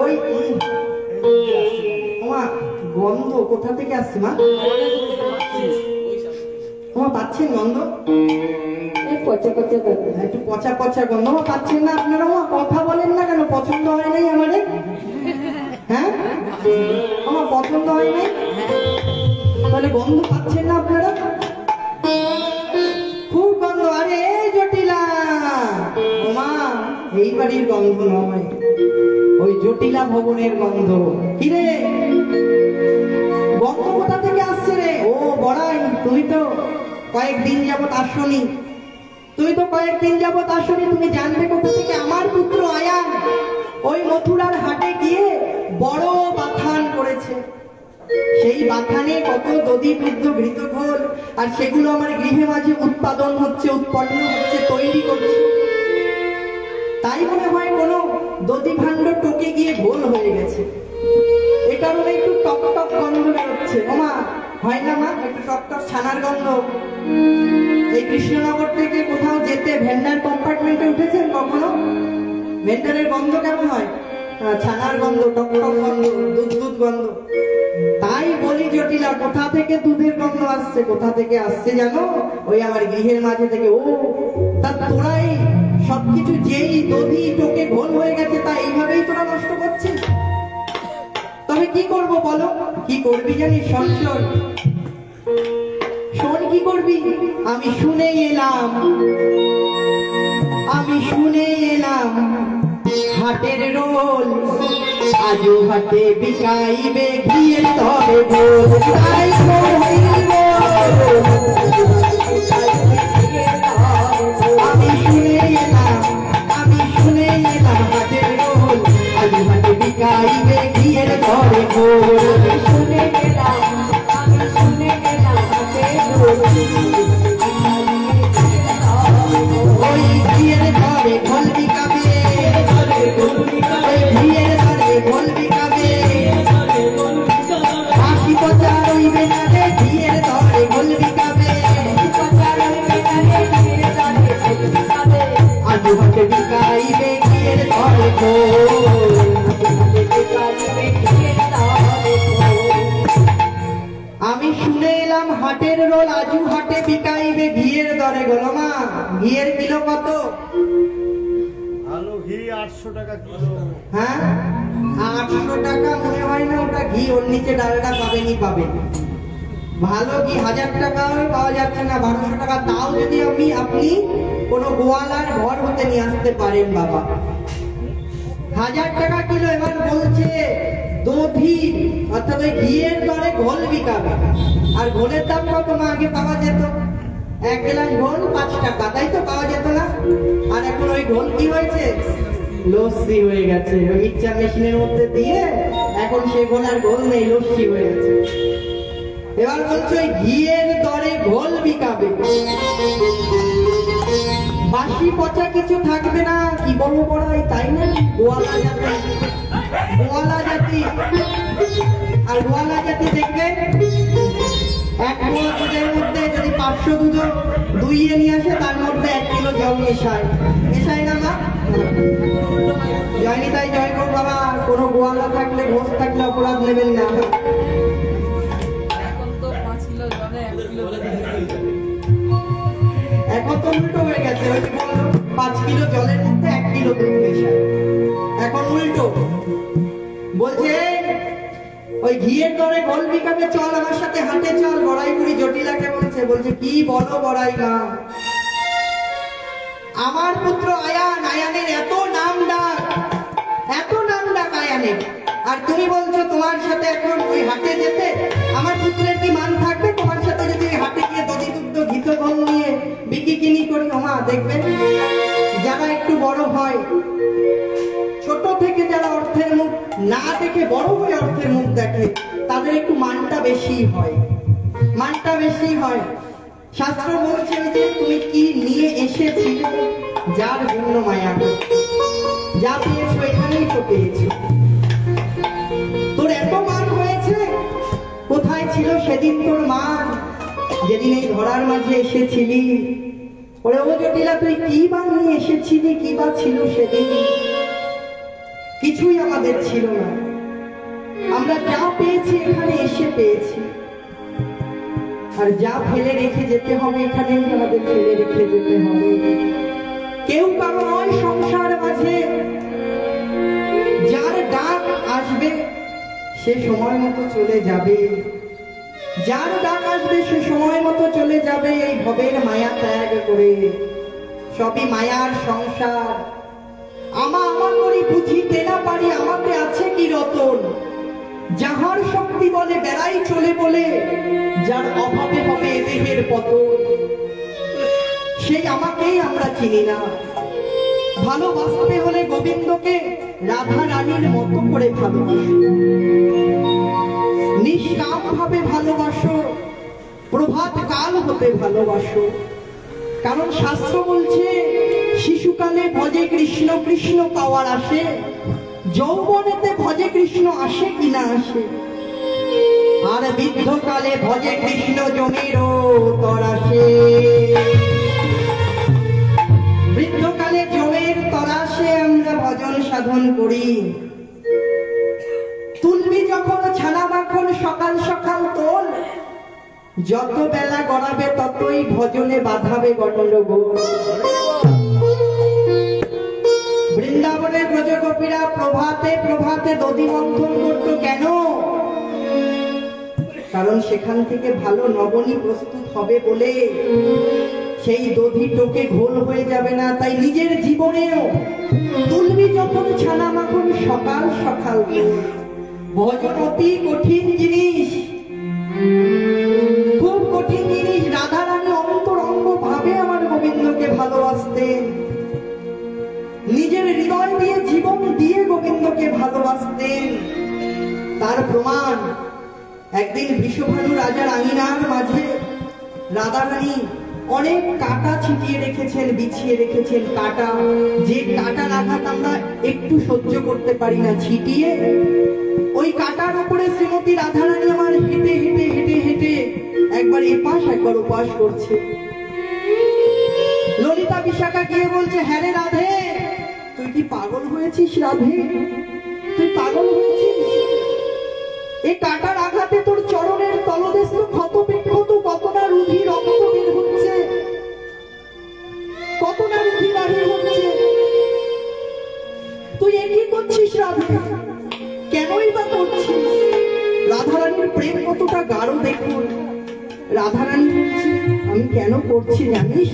A: ওই মা, গন্ধ কোথা থেকে আসছে মা? তোমার পাচ্ছেন গন্ধ?
C: পচা পচা গন্ধ,
A: একটু পচা পচা গন্ধ পাচ্ছেন না আপনারা? কথা বলেন না কেন? পছন্দ হয় নাই আমাদের? পছন্দ হয় না? তাহলে গন্ধ পাচ্ছেন না আপনারা? খুব গন্ধ। আরে এই জটিলা, ওমা এই বাড়ির গন্ধ নয়, ওই জটিলা ভবনের গন্ধ। কিরে গন্ধ কোথা থেকে আসছে রে? ও বড়াই, তুমি তো কয়েকদিন যাবত আসনি, তুমি জানবে কোথা থেকে? আমার পুত্র আয়ান ওই মথুরার হাটে গিয়ে বড় বাথান করেছে। সেই বাথানে কত দধি দুগ্ধ ঘৃত ঘোল, আর সেগুলো আমার গৃহে মাঝে উৎপন্ন হচ্ছে, তৈরি করছে। তাই মনে হয় কোনো দধি ভাণ্ড টোকে গিয়ে গোল হয়ে গেছে, এ কারণে একটু টক টক গন্ধ বেরোচ্ছে। ওমা হয় না মা, একটু টক টক ছানার গন্ধ? এই কৃষ্ণনগর থেকে কোথাও যেতে ভেন্ডার কম্পার্টমেন্টে উঠেছেন কখনো? ভেন্ডারের গন্ধ কেমন হয়? ছানার গন্ধ, টক টক গন্ধ, দুধ গন্ধ। তাই বলি জটিলা, কোথা থেকে দুধের গন্ধ আসছে? কোথা থেকে আসছে জানো? ওই আমার গৃহের মাঝে থেকে। ও তা তোরাই সবকিছু যেই দধি টোকে ঘোল হয়ে গেছে তা এইভাবেই তোরা নষ্ট করছিস। তবে কি করব বলো? কি করবি জানিস? সংশয় শোন, কি করবি? আমি শুনে এলাম হাটের রোল, আজও হাটে বিকাইবে ঘিয়ের ধরে গোল। তাই আমি শুনে এলাম হাটের রোল, আজও হাটে বিকাইবে ঘিয়ের ধরে গোল।
C: শুনে গেলাম হাটের রোল,
A: ওই ঘিয়ের ধরে ঘোল বিকাবে, ওই ঘিয়ের ধরে ঘোল বিকাবে, আশি পচা রইবে না রে, ঘিয়ের ধরে ঘোল বিকাবে। আজু হাটে বিকাইবে ঘিয়ের ধরে ঘোল। আমি শুনে এলাম হাটের রোল, আজু হাটে বিকাইবে ঘিয়ের দরে গোল। মা ঘিয়ের কিলো কত?
D: আলু ঘি 800 টাকা কিলো।
A: হ্যাঁ 800 টাকা মনে হয় না ওটা ঘি, ওর নিচে ডালটা পাবেন। ভালো ঘি 1000 টাকাও পাওয়া যাচ্ছে না, 1200 টাকা। তাও যদি আপনি কোনো গোয়ালার ঘর হতে নিয়ে আসতে পারেন বাবা, 1000 টাকা কিলো। এবার বলছে দধি অর্থাৎ ওই ঘিয়ের দরে ঘোল বিকাবে। আর ঘোলের দাম কত? মা আগে পাওয়া যেত 1 গ্লাস ঘোল 5 টাকা, তাই তো? পাওয়া যেত না? আর এখন ওই ঘোল কি হয়েছে? লস্যি হয়ে গেছে। ওই মিক্সচার মেশিনের মধ্যে দিয়ে এখন সে ঘোল আর ঘোল নেই, লস্যি হয়ে গেছে। এবার বলছে ওই ঘিয়ের দরে ঘোল বিকাবে, বাসি পচা কিছু থাকবে না। কি বলবো বড়াই, তাই না? গোয়ালা জাতি আর গোয়ালা জাতি দেখবে 1 কিলো দুধের মধ্যে যদি 500 দুধ দুইয়ে নিয়ে আসে, তার মধ্যে 1 কিলো জল মেশায় না মা? জয়নি তাই জয় হোক বাবা। কোনো গোয়ালা থাকলে, ঘোষ থাকলে অপরাধ নেবেন না। এখন তো উল্টো হয়ে গেছে, ওই 5 কিলো জলের মধ্যে 1 কিলো দুধ মেশায়, এখন উল্টো বলছে। ওই ঘিয়ের দরে ঘোল বিকাবে, চল আমার সাথে হাটে চল। বড়াই বুড়ি জটিলাকে বলছে কি বলো বড়াই মা, আমার পুত্র আয়ানের এত নাম ডাক আয়ানের, আর তুমি বলছো তোমার সাথে এখন ওই হাটে যেতে? আমার পুত্রের কি মান থাকবে তোমার সাথে যদি ওই হাটে গিয়ে দধি দুগ্ধ ঘিত ঘোল নিয়ে বিকিকিনি করি? মা দেখবেন যারা একটু বড় হয়, ছোট থেকে যারা অর্থের মুখ না দেখে বড় হয়ে অর্থের মুখ দেখে, তাদের একটু মানটা বেশি হয়। শাস্ত্র বলছে যে তুমি কি নিয়ে এসেছিলে, যার জন্য মায়া, যা পেয়েছো এখানেই তো পেয়েছো। তোর এত মান হয়েছে, কোথায় ছিল সেদিন তোর মান, যেদিন এই ধরার মাঝে এসেছিলি? ওরে ও জটিলা, তুই কি বা নিয়ে এসেছিলি, কি বা ছিল সেদিন? কিছুই আমাদের ছিল না, আমরা যা পেয়েছি এখানে এসে পেয়েছি। আর যা ফেলে রেখে যেতে হবে এখানেই আমাদের ফেলে রেখে যেতে হবে। কেউ কারো নয় সংসার মাঝে, যার ডাক আসবে সে সময় মতো চলে যাবে, যার ডাক আসবে সে সময় মতো চলে যাবে। এই ভবের মায়া ত্যাগ করে, সবই মায়ার সংসার। আমার করি বুঝিতে না পারি, আমাকে আছে কি রতন। যাহার শক্তি বলে বেড়াই চলে বলে, যার অভাবে হবে এ দেহের পতন। সেই আমাকেই আমরা চিনি না। ভালোবাসতে হলে গোবিন্দকে রাধা রানীর মতো করে ভালোবাসো, নিষ্কাম ভাবে ভালোবাসো, প্রভাত কাল হতে ভালোবাসো। কারণ শাস্ত্র বলছে শিশুকালে ভজে কৃষ্ণ কৃষ্ণ পাওয়ার আসে, যৌবনেতে ভজে কৃষ্ণ আসে কিনা আসে। আর বৃদ্ধকালে ভজে কৃষ্ণ জমিরও তরাসে। বৃদ্ধকালে জমের তরাসে আমরা ভজন সাধন করি। তুলবি যখন ছানা মাখন সকাল সকাল তোল, যত বেলা গড়াবে ততই ভজনে বাধাবে গন্ডগোল। বৃন্দাবনের ব্রজগোপীরা প্রভাতে প্রভাতে দধি মন্থন করতো কেন? কারণ সেখান থেকে ভালো নবনী প্রস্তুত হবে বলে। সেই দধি টোকে ঘোল হয়ে যাবে না, তাই নিজের জীবনেও তুলবি যখন ছানা মাখন সকাল সকাল তোল। ভজন অতি কঠিন জিনিস, খুব কঠিন জিনিস। রাধা রানী অন্তরঙ্গ ভাবে আমার গোবিন্দকে ভালোবাসতেন, নিজের হৃদয় দিয়ে জীবন দিয়ে গোবিন্দকে ভালোবাসতেন। তার প্রমাণ একদিন বৃষভানু রাজার আঙিনার মাঝে রাধা রানী অনেক কাঁটা ছিটিয়ে রেখেছেন, বিছিয়ে রেখেছেন। কাঁটা, যে কাঁটার আঘাত আমরা একটু সহ্য করতে পারি না, ছিটিয়ে ওই কাঁটার উপরে শ্রীমতী রাধা রানী আমার হেঁটে হেঁটে হেঁটে হেঁটে একবার এপাশ একবার ওপাশ করছে। ললিতা বিশাখা গিয়ে বলছে, হ্যাঁ রে রাধে, তুই কি পাগল হয়েছিস? রাধে, তুই পাগল হয়েছিস? এই কাঁটার আঘাতে তোর চরণের তলদেশ তো ক্ষত বিক্ষত, কত না রুধি রক্ত বের হচ্ছে, কত না রুধি বাহির হচ্ছে। তুই একই করছিস রাধে, কেনই বা করছিস? রাধারানীর প্রেম কতটা গাঢ় দেখুন। রাধারানী বলছে, আমি কেন করছি জানিস?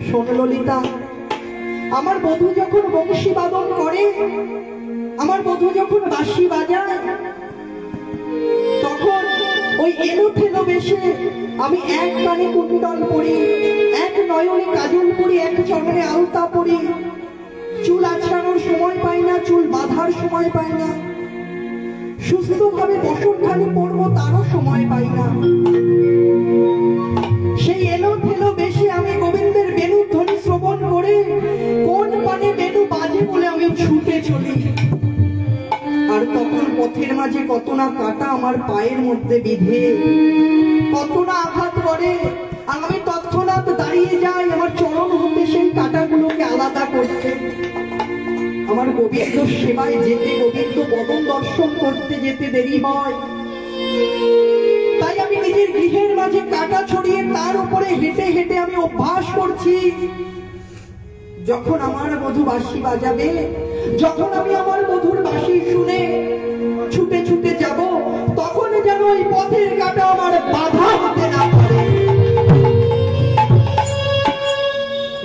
A: শোন ললিতা, আমার বধূ যখন বংশী বাদন করে, আমার বধূ যখন বাঁশি বাজায়, তখন ওই এলো থেলো বেশে আমি এক কানে কুণ্ডল পরি, এক নয়নে কাজল পরি, এক চরণে আলতা পরি। চুল আছড়ানোর সময় পাই না, চুল বাঁধার সময় পাই না, সুস্থভাবে বসনখানি পড়বো তারও সময় পাই না। সেই এলো থেলো বেশে আমি গোবিন্দের বেণু ধ্বনি শ্রবণ করে কোন পানে বেণু বাজে বলে আমি ছুটে চলি। আর তখন পথের মাঝে কত না কাঁটা আমার পায়ের মধ্যে বিধে, কত না আঘাত করে। আমি তৎক্ষণাৎ দাঁড়িয়ে যাই আমার চরণ হতে সেই কাঁটাগুলোকে আলাদা করতে। আমার গোবিন্দ সেবায় যেতে, গোবিন্দ বদন দর্শন করতে যেতে দেরি হয়। তাই আমি নিজের গৃহের মাঝে কাঁটা ছড়িয়ে তার উপরে হেঁটে হেঁটে আমি অভ্যাস করছি। যখন আমার বধূ বাঁশি বাজাবে, যখন আমি আমার বধূর বাঁশি শুনে ছুটে ছুটে যাব, তখন যেন ওই পথের কাঁটা আমার বাধা হতে না পারে।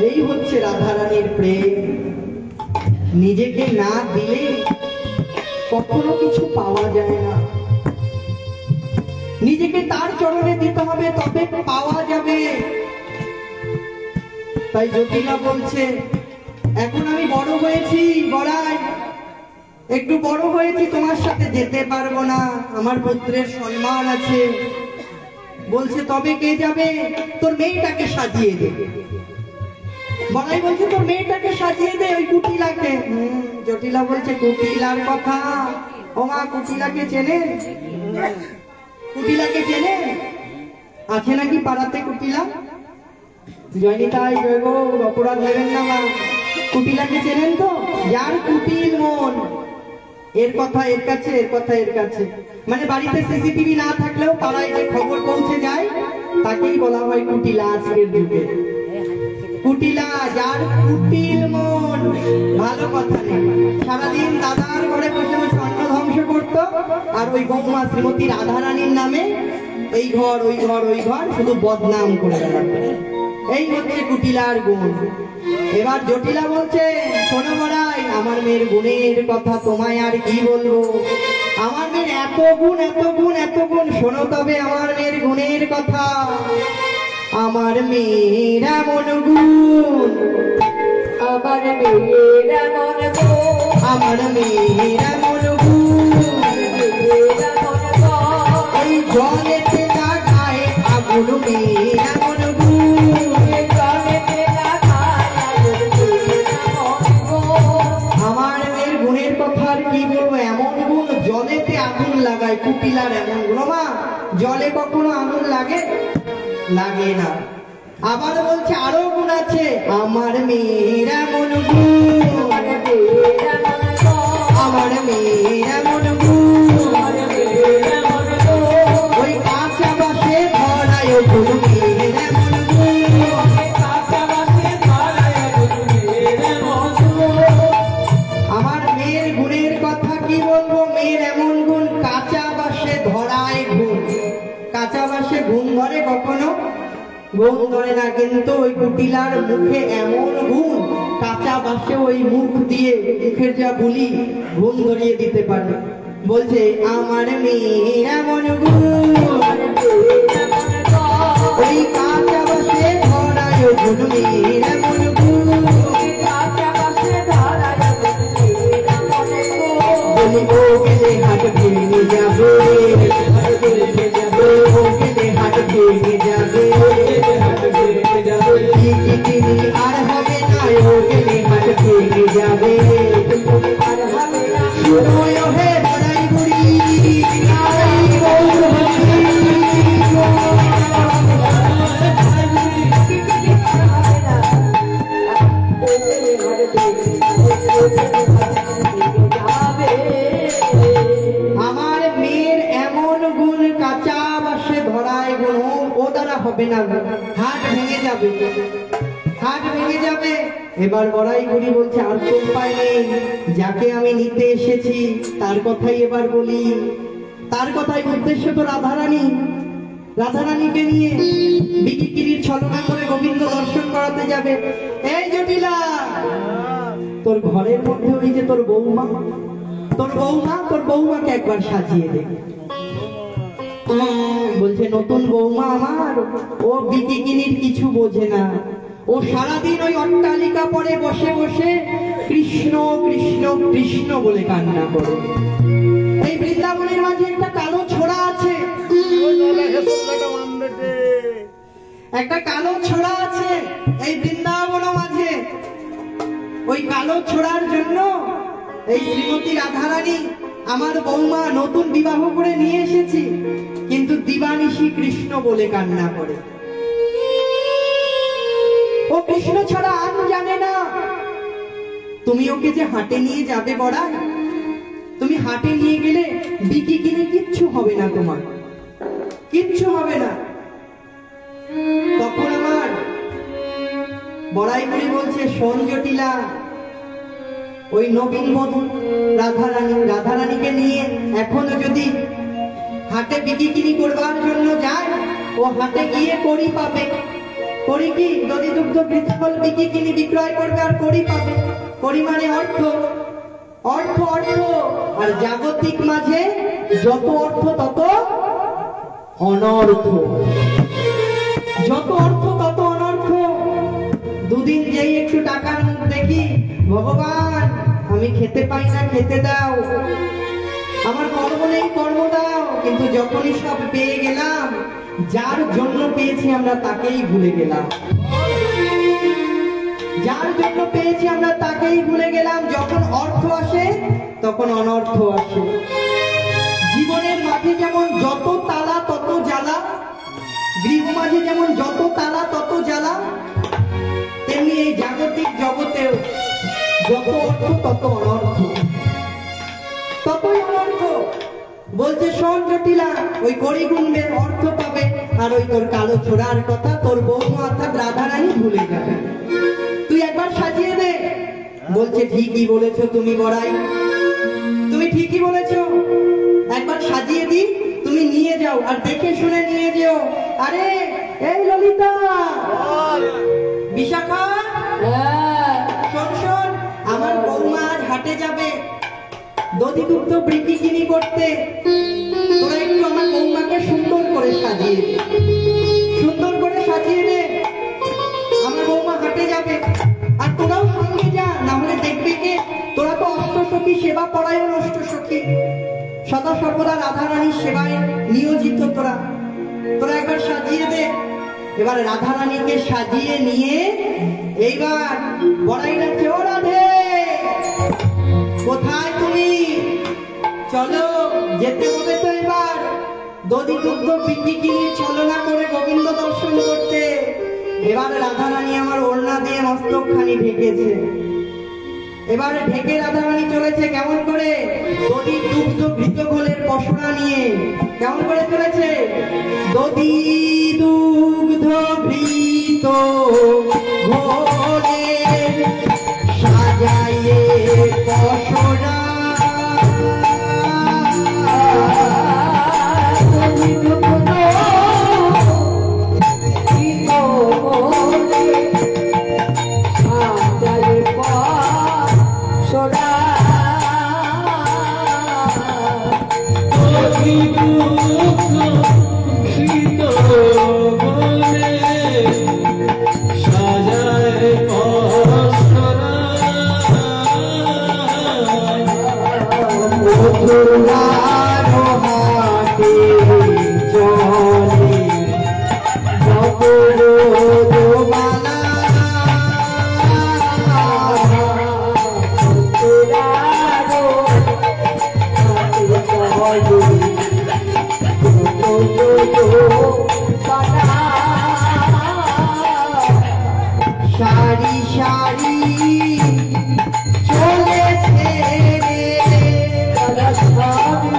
A: এই হচ্ছে রাধারানীর প্রেম। নিজেকে না দিলে কখনো কিছু পাওয়া যায় না, নিজেকে তার চরণে দিতে হবে, তবে পাওয়া যাবে। তাই জটিলা বলছে, এখন আমি বড় হয়েছি, বড়াই একটু বড় হয়েছি, তোমার সাথে যেতে পারবো না, আমার পুত্রের সম্মান আছে। বলছে, তবে কে যাবে? তোর মেয়েটাকে সাজিয়ে দে। বড়াই বলছে, তোর মেয়েটাকে সাজিয়ে দে, ওই কুটিলাকে। জটিলা বলছে, কুটিলার কথা? ও মা, কুটিলাকে চেনেন? কুটিলাকে চেনেন? আছে নাকি পাড়াতে কুটিলা? জয়নিতাই জয় গো, অপরাধ নেবেন না মা। কুটিলাকে চেনেন তো? যার কুটিল মন, এর কথা এর কাছে, এর কথা এর কাছে। মানে বাড়িতে সিসিটিভি না থাকলেও পাড়ায় যে খবর পৌঁছে যায় তাকেই বলা হয় কুটিলা আজকের যুগে। কুটিলা, যার কুটিল মন। ভালো কথা নেই, সারাদিন দাদার ঘরে বসে বসে অন্ন ধ্বংস করতো, আর ওই বৌমা শ্রীমতী রাধারানীর নামে এই ঘর ওই ঘর ওই ঘর শুধু বদনাম করে বেড়াবে। এই হচ্ছে কুটিলার গুণ। এবার জটিলা বলছে, শোনো বড়াই, আমার মেয়ের গুণের কথা তোমায় আর কি বলবো। আমার মেয়ের এত গুণ এত গুণ এত গুণ, শোনো তবে আমার মেয়ের গুণের কথা। আমার মেয়ের এমন গুণ,
C: আমার মেয়েরা মন গো,
A: আমার মেয়ের এমন গুণ,
C: মেয়েরা মন গো,
A: ওই জলেতে লাগায় আগুন, মেয়ের এমন গুণ।
C: জলেতে লাগায় আগুন, মেয়েরা মন গো।
A: আমার মেয়ের গুণের কথা আর কি বলবো, এমন গুণ, জলেতে আগুন লাগায়, কুটিলার এমন গুণ। মা, জলে কখনো আগুন লাগে? লাগে না। আবার বলছে আরো গুণ আছে, আমার মেয়ের এমন গুণ,
C: আমার মেয়েরা মন গো,
A: আমার মেয়ের এমন গুণ,
C: আমার মেয়েরা মন গো,
A: ওই কাঁচা বাসে ধরায় গুণ, মেয়ের এমন গুণ।
C: কাঁচা বাসে ধরায় আগুন, মেয়েরা মন গো।
A: আমার মেয়ের গুণের কথা কি বলবো, মেয়ের এমন গুণ, কাঁচা বাসে ধরায় ঘুম। কাঁচা বাসে ঘুম ধরে কখনো? ঘুম ধরে না, কিন্তু ওই কুটিলার মুখে এমন গুণ, কাঁচা বাসে ওই মুখ দিয়ে মুখের যা বুলি ঘুম ধরিয়ে দিতে পারে। বলছে আমার মেয়ের এমন গুণ, ওই কাঁচা বাসে ধরায় ঘুম, মেয়ের এমন গুণ। বলিবো গেলে হাট ভেঙে যাবে, বলিবো গেলে হাট ভেঙে যাবে, টিকিটিনি আর হবে না, ও গেলে হাট ভেঙে যাবে। শুনোই ওহে বড়াই বুড়ি, আই গৌর হরি। আমার মেয়ের এমন গুণ, কাঁচা বাসে ধরায় গুণ, ও দ্বারা হবে না, হাট ভেঙে যাবে, হাট ভেঙে যাবে। এবার বড়াই বুড়ি বলছে আর তো উপায় নেই, যাকে আমি নিতে এসেছি তার কথাই এবার বলি। তার কথাই উদ্দেশ্য তো রাধারানী। রাধারানীকে নিয়ে বিকিকিরির ছলনা করে গোবিন্দ দর্শন করাতে যাবে। এই জটিলা, তোর ঘরের মধ্যে ওই যে তোর বৌমা, তোর বৌমা, তোর বৌমাকে একবার সাজিয়ে দে। বলছে নতুন বৌমা আমার, ও বিকিকিনির কিছু বোঝে না। ও সারাদিন ওই অট্টালিকা পরে বসে বসে কৃষ্ণ কৃষ্ণ কৃষ্ণ বলে কান্না করে। এই বৃন্দাবনের মাঝে একটা কালো ছোড়া আছে, একটা কালো ছোড়া আছে এই বৃন্দাবনের মাঝে। ওই কালো ছোড়ার জন্য এই শ্রীমতী রাধারানী, আমার বৌমা, নতুন বিবাহ করে নিয়ে এসেছি, কিন্তু দিবানিশি কৃষ্ণ বলে কান্না করে। ও কৃষ্ণ ছাড়া আর জানে না। তুমি ওকে যে হাটে নিয়ে যাবে বড়াই, তুমি হাটে নিয়ে গেলে বিকি কিনে কিচ্ছু হবে না, তোমার কিচ্ছু হবে না। তখন আমার বড়াই বুড়ি বলছে, শোন জটিলা, ওই নবীন বধূ রাধারানীকে নিয়ে এখনো যদি হাটে বিক্রি করবার জন্য যায়, ও হাটে গিয়ে কড়ি পাবে। কড়ি কি? যদি দুগ্ধ বৃদ্ধফল বিক্রি বিক্রয় করবে আর কড়ি পাবে। কড়ি মানে অর্থ, অর্থ অর্থ। আর জাগতিক মাঝে যত অর্থ তত অনর্থ, যত অর্থ তত অনর্থ। দুদিন যেই একটু টাকার মুখ দেখি, ভগবান আমি খেতে পাই না, খেতে দাও, আমার কর্ম নেই, কর্ম দাও। কিন্তু যখনই সব পেয়ে গেলাম, যার জন্য পেয়েছি আমরা তাকেই ভুলে গেলাম, যার জন্য পেয়েছি আমরা তাকেই ভুলে গেলাম। যখন অর্থ আসে তখন অনর্থ আসে। জীবনের মাঝে যেমন যত তালা তত জ্বালা, গৃহ মাঝে যেমন যত তালা তত জ্বালা, তেমনি এই জাগতিক জগতেও যত অর্থ তত অনর্থ, ততই অনর্থ। বলছে শোন জটিলা, ওই কড়ি গুনবে, অর্থ পাবে, আর ওই তোর কালো ছোড়ার কথা তোর বৌমা অর্থাৎ রাধারানী ভুলে যাবে। তুই একবার সাজিয়ে দে। বলছে ঠিকই বলেছো তুমি বড়াই, তুমি ঠিকই বলেছো। আরে এই ললিতা,
D: বল।
A: বিশাখা,
C: হ্যাঁ
A: শোন শোন, আমার বৌমা আজ হাটে যাবে দধি দুগ্ধ বিক্রি করতে। তোরা একটু আমার বৌমাকে সুন্দর করে সাজিয়ে দে, সুন্দর করে সাজিয়ে দে। আমার বৌমা হাটে যাবে, আর তোরাও সঙ্গে যা, না হলে দেখবে কে? তোরা তো অষ্টসখী সেবা পরায়ণ অষ্টসখী, সদা সর্বদা রাধা রানীর সেবায় নিয়োজিত। তোরা তোরা একবার সাজিয়ে দে। এবার রাধা রানীকে সাজিয়ে নিয়ে এইবার বড়াই যাচ্ছে, ও রাধে কোথায় তুমি? চলো, যেতে হবে তো এবার দধি দুগ্ধ বিক্রি ছলনা করে গোবিন্দ দর্শন করতে। এবার রাধা রানী আমার ওড়না দিয়ে মস্তকখানি ঢেকেছে। এবার ঢেকে রাধা রানী চলেছে কেমন করে? দধি দুগ্ধ ঘৃত ঘোলের পসরা নিয়ে কেমন করে চলেছে? দধি দুগ্ধ ঘৃত ঘোলের সাজাইয়ে পসরা, সারি সারি চলেছে সারি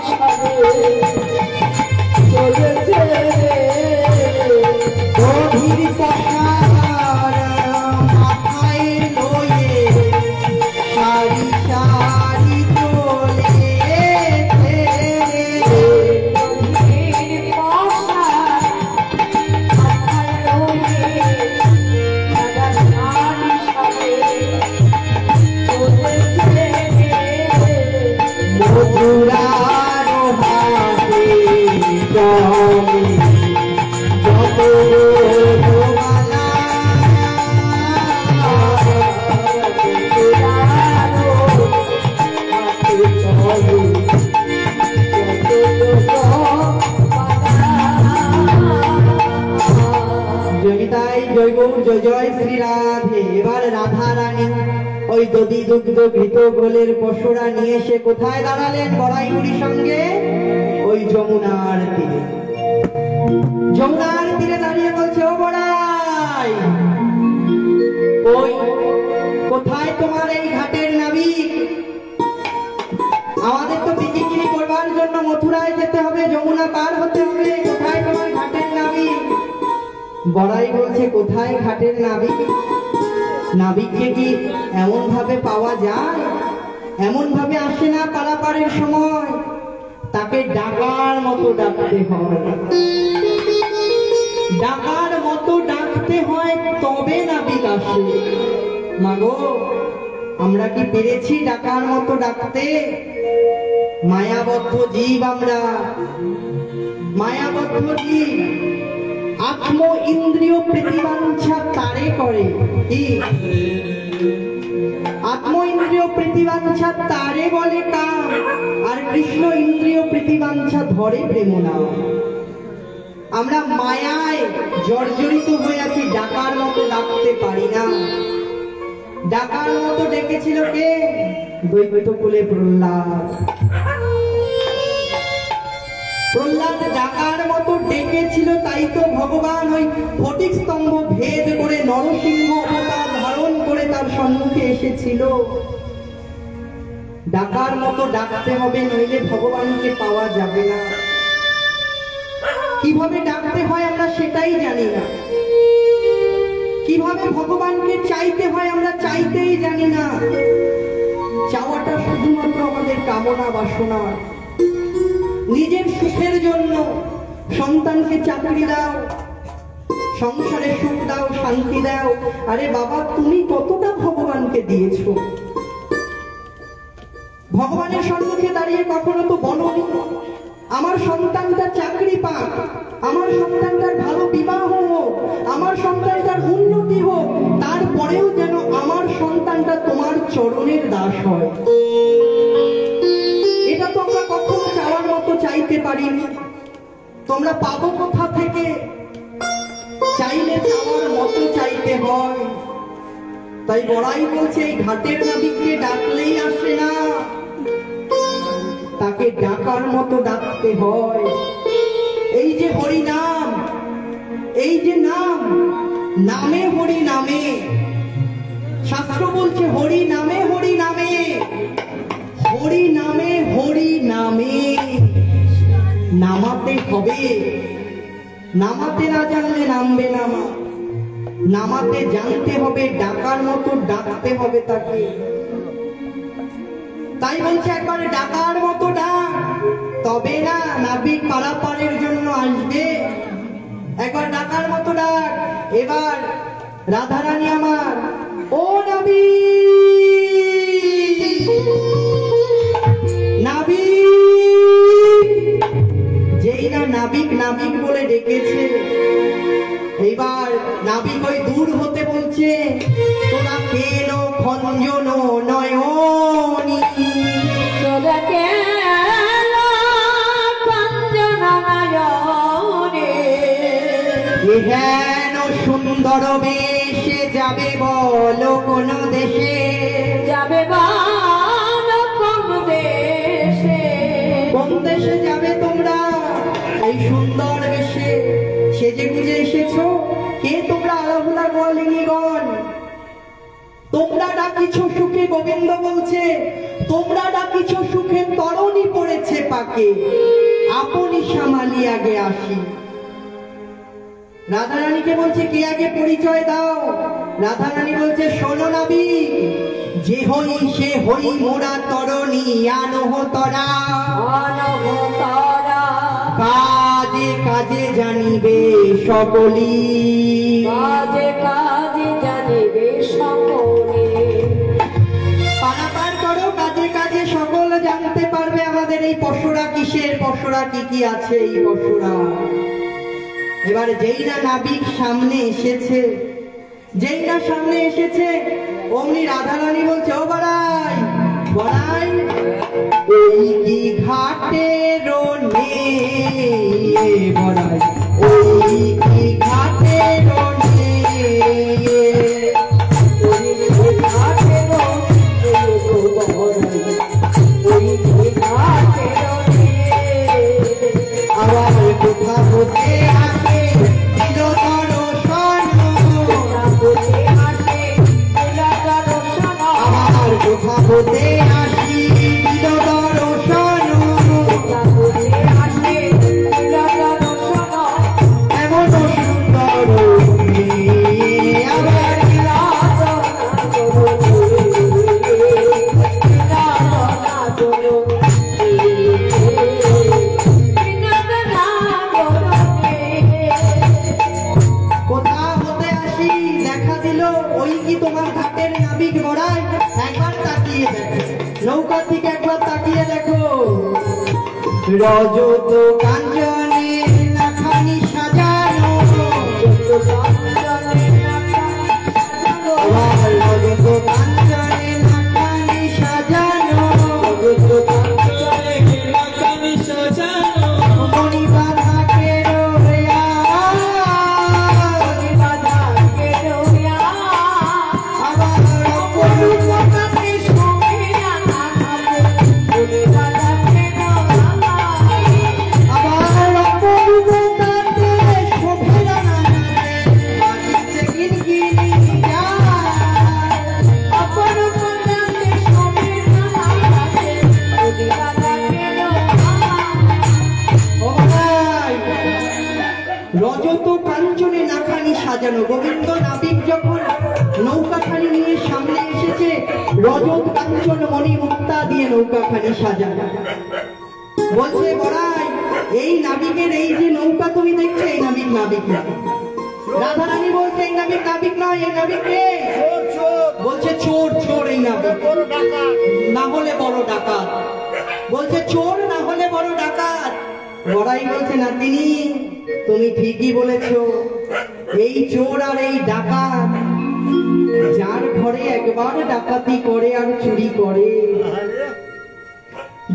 A: সারি চলেছে গভীর পাহাড় মাথায় লয়ে সারি সারি চলেছে। মধুরার হাতে জমি যত মালা, জমিতাই জয় গৌর জয় জয় শ্রী রাধে। এবার রাধা রানী ওই দধি দুগ্ধ ঘৃত গোলের পশুরা নিয়ে সে কোথায় দাঁড়ালেন? বড়াইগুড়ির সঙ্গে ওই যমুনার তীরে। যমুনার তীরে দাঁড়িয়ে বলছে, ও বড়াই, ওই কোথায় তোমার এই ঘাটের নাবিক? আমাদের তো বিক্রি করবার জন্য মথুরায় যেতে হবে, যমুনা পার হতে হবে, কোথায় তোমার ঘাটের নাবিক? বড়াই বলছে, কোথায় ঘাটের নাবিক? নাবিককে কি এমন ভাবে পাওয়া যায়? এমন ভাবে আসে না পারাপারের সময়, তাকে ডাকার মতো ডাকতে হয়, ডাকার মতো ডাকতে হয়, তবে নাবিক আসে। মাগো, আমরা কি পেরেছি ডাকার মতো ডাকতে? মায়াবদ্ধ জীব আমরা, মায়াবদ্ধ জীব। আত্ম ইন্দ্রিয় প্রীতিবাঞ্ছা তারে করে কি? আত্ম ইন্দ্রিয় প্রীতিবাঞ্ছা তারে বলে কাম, আর কৃষ্ণ ইন্দ্রিয় প্রীতিবাঞ্ছা ধরে প্রেম নাম। আমরা মায়ায় জর্জরিত হয়ে আছি, ডাকার মতো ডাকতে পারি না। ডাকার মতো ডেকেছিল কে? দৈবত কুলে প্রহ্লাদ। প্রহ্লাদ ডাকার মতো ডেকেছিল, তাই তো ভগবান ওই ফটিক স্তম্ভ ভেদ করে নরসিংহ অবতার ধারণ করে তার সম্মুখে এসেছিল। ডাকার মতো ডাকতে হবে, নইলে ভগবানকে পাওয়া যাবে না। কিভাবে ডাকতে হয় আমরা সেটাই জানি না। কিভাবে ভগবানকে চাইতে হয় আমরা চাইতেই জানি না। চাওয়াটা শুধুমাত্র আমাদের কামনা বাসনা। নিজের সুখের জন্য সন্তানকে চাকরি দাও, সংসারে সুখ দাও, শান্তি দাও। আরে বাবা, তুমি কতটা ভগবানকে দিয়েছো? ভগবানের সম্মুখে দাঁড়িয়ে কখনো তো বলোনি আমার সন্তানটা চাকরি পাক, আমার সন্তানটার ভালো বিবাহ হোক, আমার সন্তানটার উন্নতি হোক, তারপরেও যেন আমার সন্তানটা তোমার চরণের দাস হয়। এটা তো আমরা কখনো চাওয়ার মতো চাইতে পারিনি। তোমরা পাবো কোথা থেকে? চাইলে চাওয়ার মতো চাইতে হয়। তাই বড়াই বলছে এই ঘাটের নাবিককে ডাকলেই আসে না, তাকে ডাকার মতো ডাকতে হয়। এই যে হরি নাম, এই যে নাম, নামে হরি নামে, শাস্ত্র বলছে হরি নামে হরি নামে, হরি নামে হরি নামে নামাতে হবে। নামাতে না জানলে নামবে না মা। নামাতে জানতে হবে, ডাকার মতো ডাকতে হবে তাকে। তাই বলছে একবারে ডাকার মতো ডাক, তবে না নাবিক পারাপারের জন্য আসবে। একবার ডাকার মতো ডাক। এবার রাধারানী আমার, ও নাবিক, নাবিক। যেই না নাবিক নাবিক বলে ডেকেছে, এইবার নাবিক ওই দূর হতে বলছে, তোরা কেন খঞ্জন নয়নি,
E: তোরা কেন খঞ্জন নয়নি,
A: হেন সুন্দর বেশে যাবে বলো কোন দেশে,
E: যাবে বান কোন দেশে,
A: কোন দেশে যাবে তোমরা এই সুন্দর বেশে সেজে গুজে এসেছো? কে তোমরা? আলাহুলা গোয়ালিনীগণ। তোমরা ডাকিছ সুখে, গোবিন্দ বলছে তোমরা ডাকিছ সুখে, তরণী পড়েছে পাকে, আপনি সামালি আগে আসি। রাধারানীকে বলছে কে আগে পরিচয় দাও? রাধারানী বলছে শোনো নাবিক, যে হই সে হই মোরা তরণী আনহ তরা,
E: আনহ তরা,
A: কাজে কাজে জানিবে সকলি,
E: কাজে কাজে জানিবে সকলে।
A: পারাপার করো, কাজে কাজে সকল জানতে পারবে আমাদের এই পশুরা কিসের, পশুরা কি কি আছে এই পশুরা। এবার যেই না নাবিক সামনে এসেছে, যেই না সামনে এসেছে, অমনি রাধারানী বলছে ও বড়াই, বড়াই ওই কি ঘাটের নেই, বড়াই ওই কি ঘাটের নেই,
E: ওই ঘাটের
A: আবার কোথা হতে আসে চিরতর স্বর্ণ, আমার কোথা হতে আসি চিরতর স্বর্ণ, এমন সুন্দর আবার কোথা হতে আসি দেখা দিল ওই কি তোমার ঘাটের নাবিক বড়াই? একবার তাকিয়ে দেখো, নৌকা থেকে একবার তাকিয়ে দেখো, রজত কাঞ্চনে নাখানি সাজানো, আবার রজত কাঞ্চনে নাখানি সাজানো, মণিবা থাকে রোয়া, আবার অপরূপতাতে আবার অপরূপতাতে শোভেরা নানাতে, বাজিচ্ছে কিনকিনি যায়, রজত কাঞ্চনে নাখানি সাজানো। গোবিন্দ নাবিক যখন রজত কাঞ্চন মণি মুক্তা দিয়ে নৌকাখানি সাজানো। বলছে বড়াই, এই নাবিকের এই যে নৌকা তুমি দেখছো, এই নাবিক নাবিক না। রাধারানী বলছে এই নাবিক নাবিক নয়, এই নাবিক কে? বলছে চোর চোর, এই নাবিক না হলে বড় ডাকাত। বলছে চোর না হলে বড় ডাকাত। বড়াই বলছে নাতিনি তুমি ঠিকই বলেছো, এই চোর আর এই ডাকাত, যার ঘরে একবার ডাকাতি করে আর চুরি করে,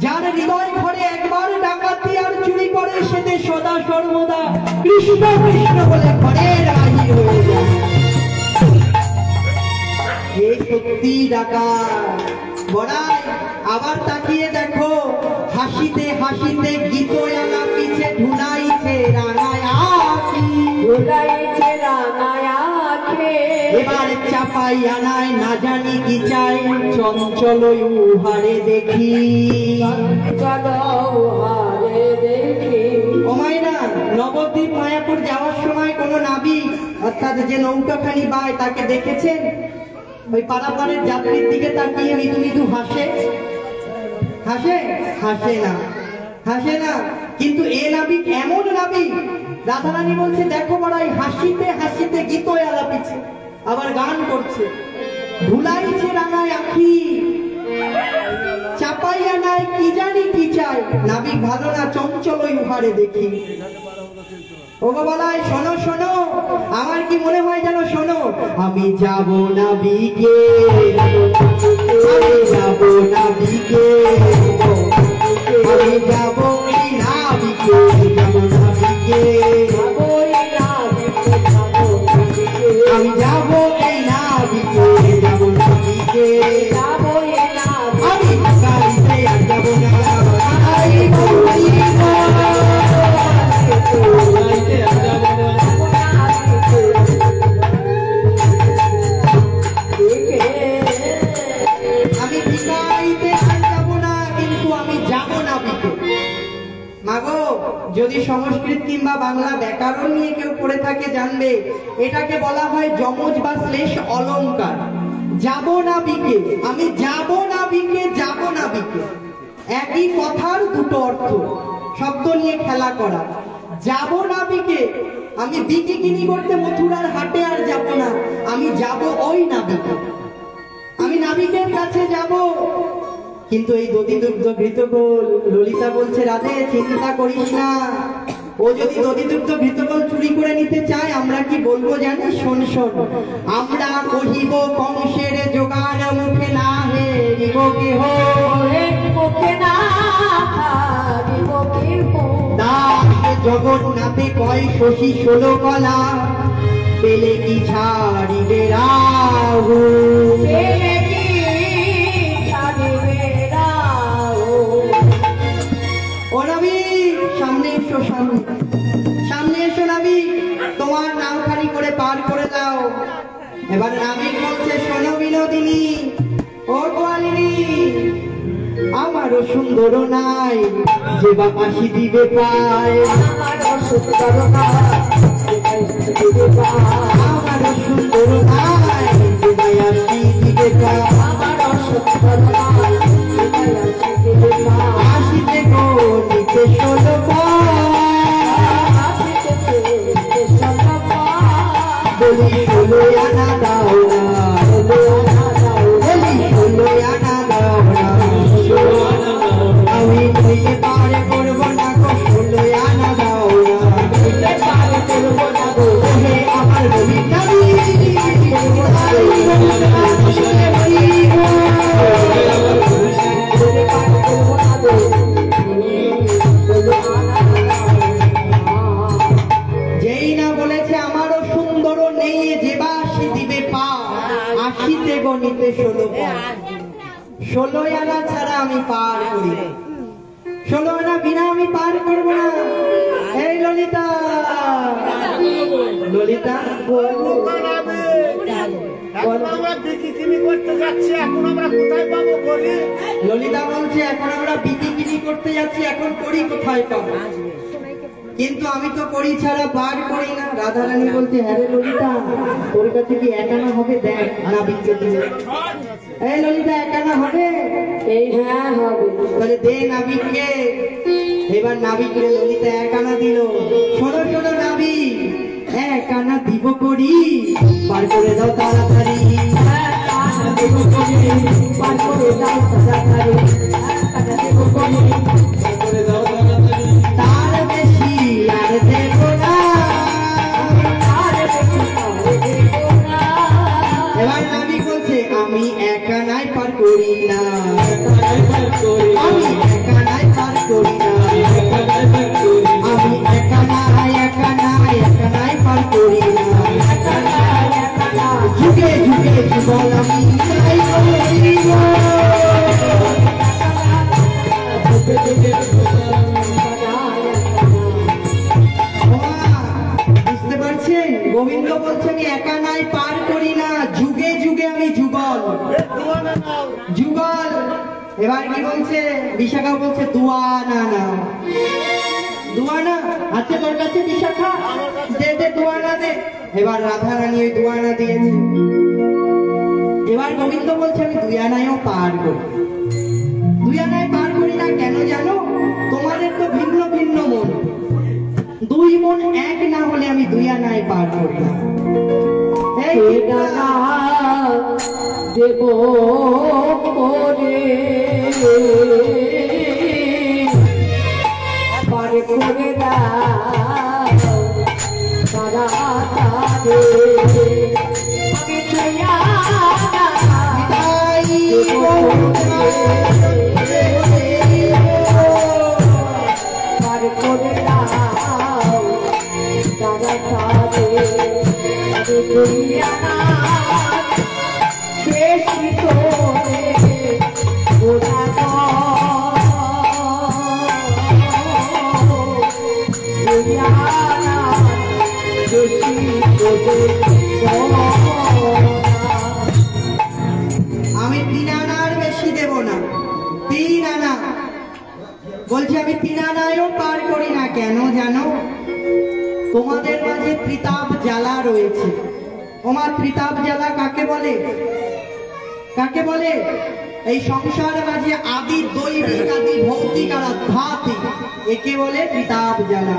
A: যার হৃদয় ঘরে একবার ডাকাতি আর চুরি করে, সেতে সদা সর্বদা কৃষ্ণ কৃষ্ণ বলে ঘরে রাজি হয়ে যায়। এই সত্যি ডাকাত। বড়াই আবার তাকিয়ে দেখো, হাসিতে হাসিতে গীতয়ানা পিছে ঢুলাইছে রাঙায় আখি,
E: ঢুলাইছে রাঙায় আখি।
A: এবার চাপাই আনায় না জানি কি চাই, চঞ্চল উহারে দেখি,
E: চলো উহারে দেখি।
A: ও মাইনা, নবদ্বীপ মায়াপুর যাওয়ার সময় কোন নাবিক অর্থাৎ যে নৌকাখানি বায় তাকে দেখেছেন? ওই পারাপারের যাত্রীর দিকে তাকিয়ে মৃদু মৃদু হাসে? হাসে? হাসে না, হাসে না। কিন্তু এ নাবিক এমন নাবিক, রাধারানী বলছে দেখো বড়াই, হাসিতে হাসিতে গীত আলাপিছে, আবার গান করছে। ধুলাইছে রাঙায় আখি, চাপাইয়া নাই কি জানি কি চাই, নাবিক ভালো না, চঞ্চল উহারে দেখি। ও বাবালাই শোনো শোনো, আমার কি মনে হয় যেন, শোনো, আমি যাব না বিকে, আমি যাব না বিকে, আমি যাব এই না বিকে, যাব না বিকে, আমি যাব এই না বিকে, যাব না বিকে, আমি গাড়িতে আর যাব না, আই বলি আমি বিকাইতে আর যাব না, কিন্তু আমি যাব না বিকে। মাগো, যদি সংস্কৃত কিংবা বাংলা ব্যাকরণ নিয়ে কেউ পড়ে থাকে জানবে, এটাকে বলা হয় যমজ বা শ্লেষ অলংকার। যাব না বিকে, আমি যাব না বিকে, যাব না বিকে, একই কথার দুটো অর্থ, শব্দ নিয়ে খেলা করা। যাব না বিকে, আমি বিকে কিনি করতে মথুরার হাটে আর যাব না, আমি যাব ওই নাবিকে, আমি নাবিকের কাছে যাব। কিন্তু এই দধিদুগ্ধ ঘৃতকোল, ললিতা বলছে রাধে চিন্তা করিস না, ও যদি দধিদুগ্ধ ঘৃতকোল চুরি করে নিতে চায়, আমরা কি বলবো জানিস? শোন শোন, আমরা কহিব কংসের যোগান মুখে না হে রিব কেহ,
E: মুখে না দিব কেহ।
A: দাস জগন্নাথে কয় শশী 16 কলা, পেলে কি ছাড়িবে রাহু,
E: পেলে কি ছাড়িবে রাহু।
A: ও নবী সামনে এসো, সামনে সামনে এসো নবী, তোমার নামখানি করে পার করে দাও। এবার নাবিক বলছে শোনো বিনোদিনী, ও গোয়ালিনী, আমারও সুন্দর নাই যে বা আসি দিবে পায়,
E: আমারও সুন্দর নাই দিবে পায়,
A: আমারও সুন্দর নাই যে বা আসি দিবে পায়,
E: আমারও সুন্দর নাই দিবে পায়।
A: আসিতে গো নিতে 16 বলি 16 আনা দাও না, বলি 16 আনা দাও না, আমি কইতে পারে করব না গো, 16 আনা দাও না, ওহে আমার বলি নাবি, যেই না বলেছে আমারও সুন্দর নেই যে বা আসি দিবে পা, আসিতে গণিতে 16 আনা ছাড়া আমি পার করি, 16 আনা বিনা আমি পার করবো না। এই ললিতা, ললিতা
D: আমরা বিক্রি করতে যাচ্ছি, এখন আমরা কোথায় পাবো বলি?
A: ললিতা বলছে এখন আমরা বিক্রি করতে যাচ্ছি, এখন করি কোথায় পাবো? কিন্তু আমি তো করি ছাড়া পার করি না। রাধারানী বলছে হ্যাঁ রে ললিতা, তোর কাছে কি 1 আনা হবে? দেখ না বিক্রি এই ললিতা একানা হবে?
E: এই হ্যাঁ হবে।
A: তাহলে দে নাবিককে। এবার নাবিককে ললিতা একানা দিল। শোনো শোনো নাবিক, একানা দিব করি, বার করে দাও তাড়াতাড়ি।
E: পার করে দাও তাড়াতাড়ি, কাটা দেব করি,
B: করে দাও তাড়াতাড়ি
A: তার বেশি আর দেব না।
E: আর বেশি করে দেব না।
A: এবার নাবিক বলছে আমি একানাই পার করি না,
B: একাই পার করি
A: আমি একানাই পার করি না,
B: একাই পার করি
A: আমি একানাই পার করি না। যুগে যুগে জীবন আমি চাই করিব। বুঝতে পারছেন? গোবিন্দ বলছে আমি একানাই পার করি না, যুগে যুগে আমি যুগল।
D: দুয়ানা নাও।
A: যুগল। এবার কি বলছে? বিশাখা বলছে দুয়ানা না। দুয়ানা আছে তোর কাছে বিশাখা? দে দে দুয়ানা দে। এবার রাধা রানী ওই দুয়ানা দিয়েছে। এবার গোবিন্দ বলছে আমি দুয়ানায়ও পার করি। দুয়ানায় পার করি না কেন জানো? তোমাদের তো ভিন্ন ভিন্ন মন, দুই মন এক না হলে আমি দুয়ানায় পার করি না। এই
E: ঠিকানা দেব করে পার করে দাও তাড়াতাড়ি, আমি চাইয়া পার করে দাও তাড়াতাড়ি, আমি দুনিয়া বেশি করে ওরা দুনিয়া বেশি করে
A: আমি 3 আনার বেশি দেব না, 3 আনা। বলছে আমি 3 আনায়ও পার করি না কেন জানো? তোমাদের মাঝে ত্রিতাপ জ্বালা রয়েছে। ওমা ত্রিতাপ জ্বালা কাকে বলে? কাকে বলে? এই সংসার মাঝে আদি দৈবিক আদি ভৌতিক আর আধ্যাত্মিক, একে বলে ত্রিতাপ জ্বালা।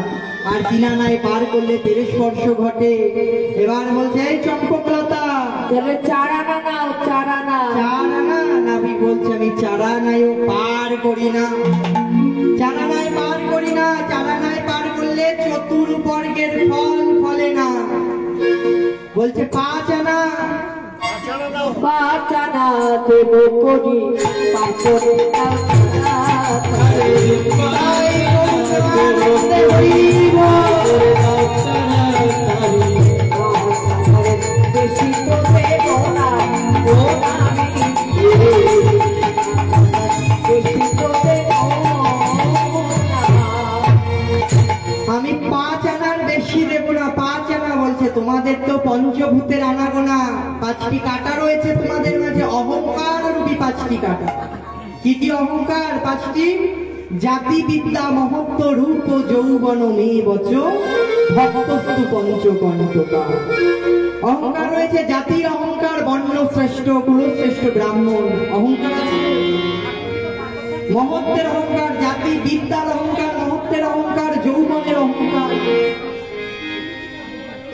A: আর 3 আনায় পার করলে তেরস্পর্শ ঘটে। এবার বলছে এই চম্পকলতা
E: তাহলে 4 আনা নাও, 4 আনা।
A: 4 আনা। নাবি বলছে আমি 4 আনায়ও পার করি না, 4 আনায় পার করি না। 4 আনায় পার করলে চতুর্বর্গের ফল ফলে না। বলছে 5 আনা।
D: আচারা নাও।
E: 5 আনা দেব করি, পার করে দাও তাড়াতাড়ি,
A: তাই বলছে আনন্দে হইব।
E: বেশি তো দেব না, বেশি তো দেব না।
A: আমি 5 আনার বেশি দেব না। 5 আনা বলছে তোমাদের তো পঞ্চভূতের আনাগোনা 5টি কাটা রয়েছে তোমাদের মাঝে, অহংকার রূপী 5টি কাটা। কি কি অহংকার 5টি? জাতি বিদ্যা মহত্ব রূপ যৌবন মে বচ ভক্তস্তু পঞ্চকণ্ঠকা। অহংকার রয়েছে জাতির অহংকার, বর্ণ শ্রেষ্ঠ, কুলশ্রেষ্ঠ ব্রাহ্মণ অহংকার আছে। মহত্বের অহংকার, জাতি বিদ্যার অহংকার, মহত্বের অহংকার, যৌবনের অহংকার,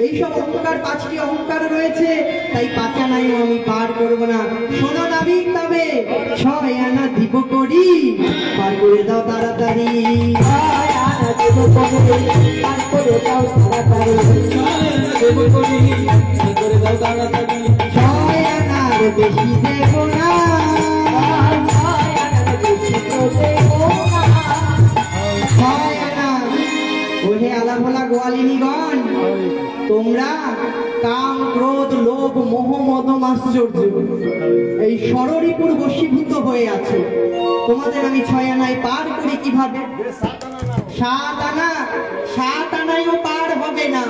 A: এইসব অহংকার 5টি অহংকার রয়েছে। তাই 5 আনায়ও আমি পার করব না। শোনো নাবিক, তবে 6 আনা দিব করি, পার করে দাও তাড়াতাড়ি।
E: 6 আনা দেব করে, পার করে দাও তাড়াতাড়ি,
B: দেব করি করে দাও তাড়াতাড়ি
A: 6 আনার বেশি দেব না,
E: 6 আনা বেশি তো দেব না।
A: 6 আনা। ওহে আলাভোলা গোয়ালিনীগণ, তোমরা কাম ক্রোধ লোভ মোহ মদ মাশ্চর্য এই ষড়রিপুর বশীভূত হয়ে আছে। তোমাদের আমি 6 আনায় পার করি কিভাবে? 7 আনা। 7 আনায়ও পার হবে না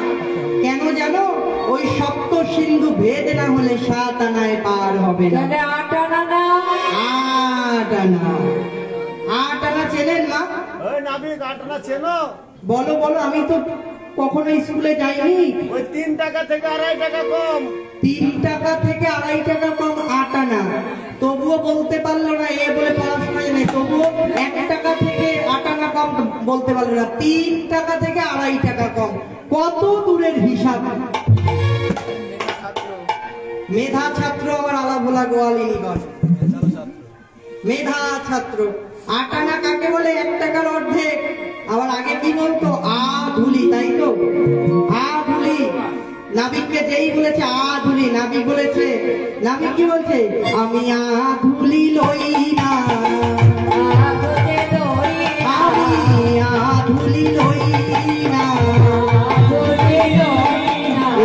A: কেন জানো? ওই সপ্ত সিন্ধু ভেদ না হলে 7 আনায় পার হবে না।
E: তাহলে 8 আনা নাও।
A: 8 আনা। 8 আনা চেনেন মা?
D: ওই নাবিক আটনা চেনো?
A: বলো বলো, আমি তো কখনো স্কুলে যাইনি।
D: ওই 3 টাকা থেকে 2.5 টাকা কম।
A: 3 টাকা থেকে 2.5 টাকা কম 8 আনা। তবুও বলতে পারলো না, এ বলে পড়াশোনা জানে, তবুও 1 টাকা থেকে 8 আনা কম বলতে পারলো না, 3 টাকা থেকে 2.5 টাকা কম। কত দূরের হিসাব! মেধা ছাত্র আবার আলাভোলা গোয়ালিনী কর, মেধা ছাত্র। 8 আনা কাকে বলে? 1 টাকার অর্ধেক। আবার আগে কি বলতো? আধুলি, তাই তো? আধুলি। নাবিককে যেই বলেছে আধুলি, নাবিক বলেছে, নাবিক কি বলছে? আমি আধুলি লই না, আমি আধুলি লই না,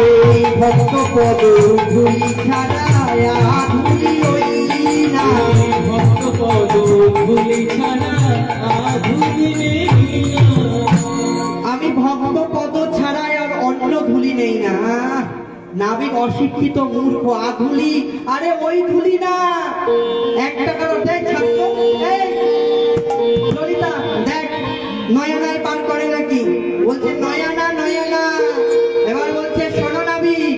A: এই ভক্ত পদ ধুলি ছাড়া আধুলি লই না,
B: ভক্ত পদ ধুলি ছাড়া আধুলি নেই না।
A: আমি ভক্ত পদ ছাড়াই আর অন্য ধুলি নেই না। নাবিক অশিক্ষিত মূর্খ, আধুলি, আরে ওই ধুলি না। 1 টাকার অর্ধেক ছাত্র। এই ললিতা দেখ, নয়ানায় পার করে নাকি? বলছে নয়ানা নয়ানা। এবার বলছে শোনো নাবিক,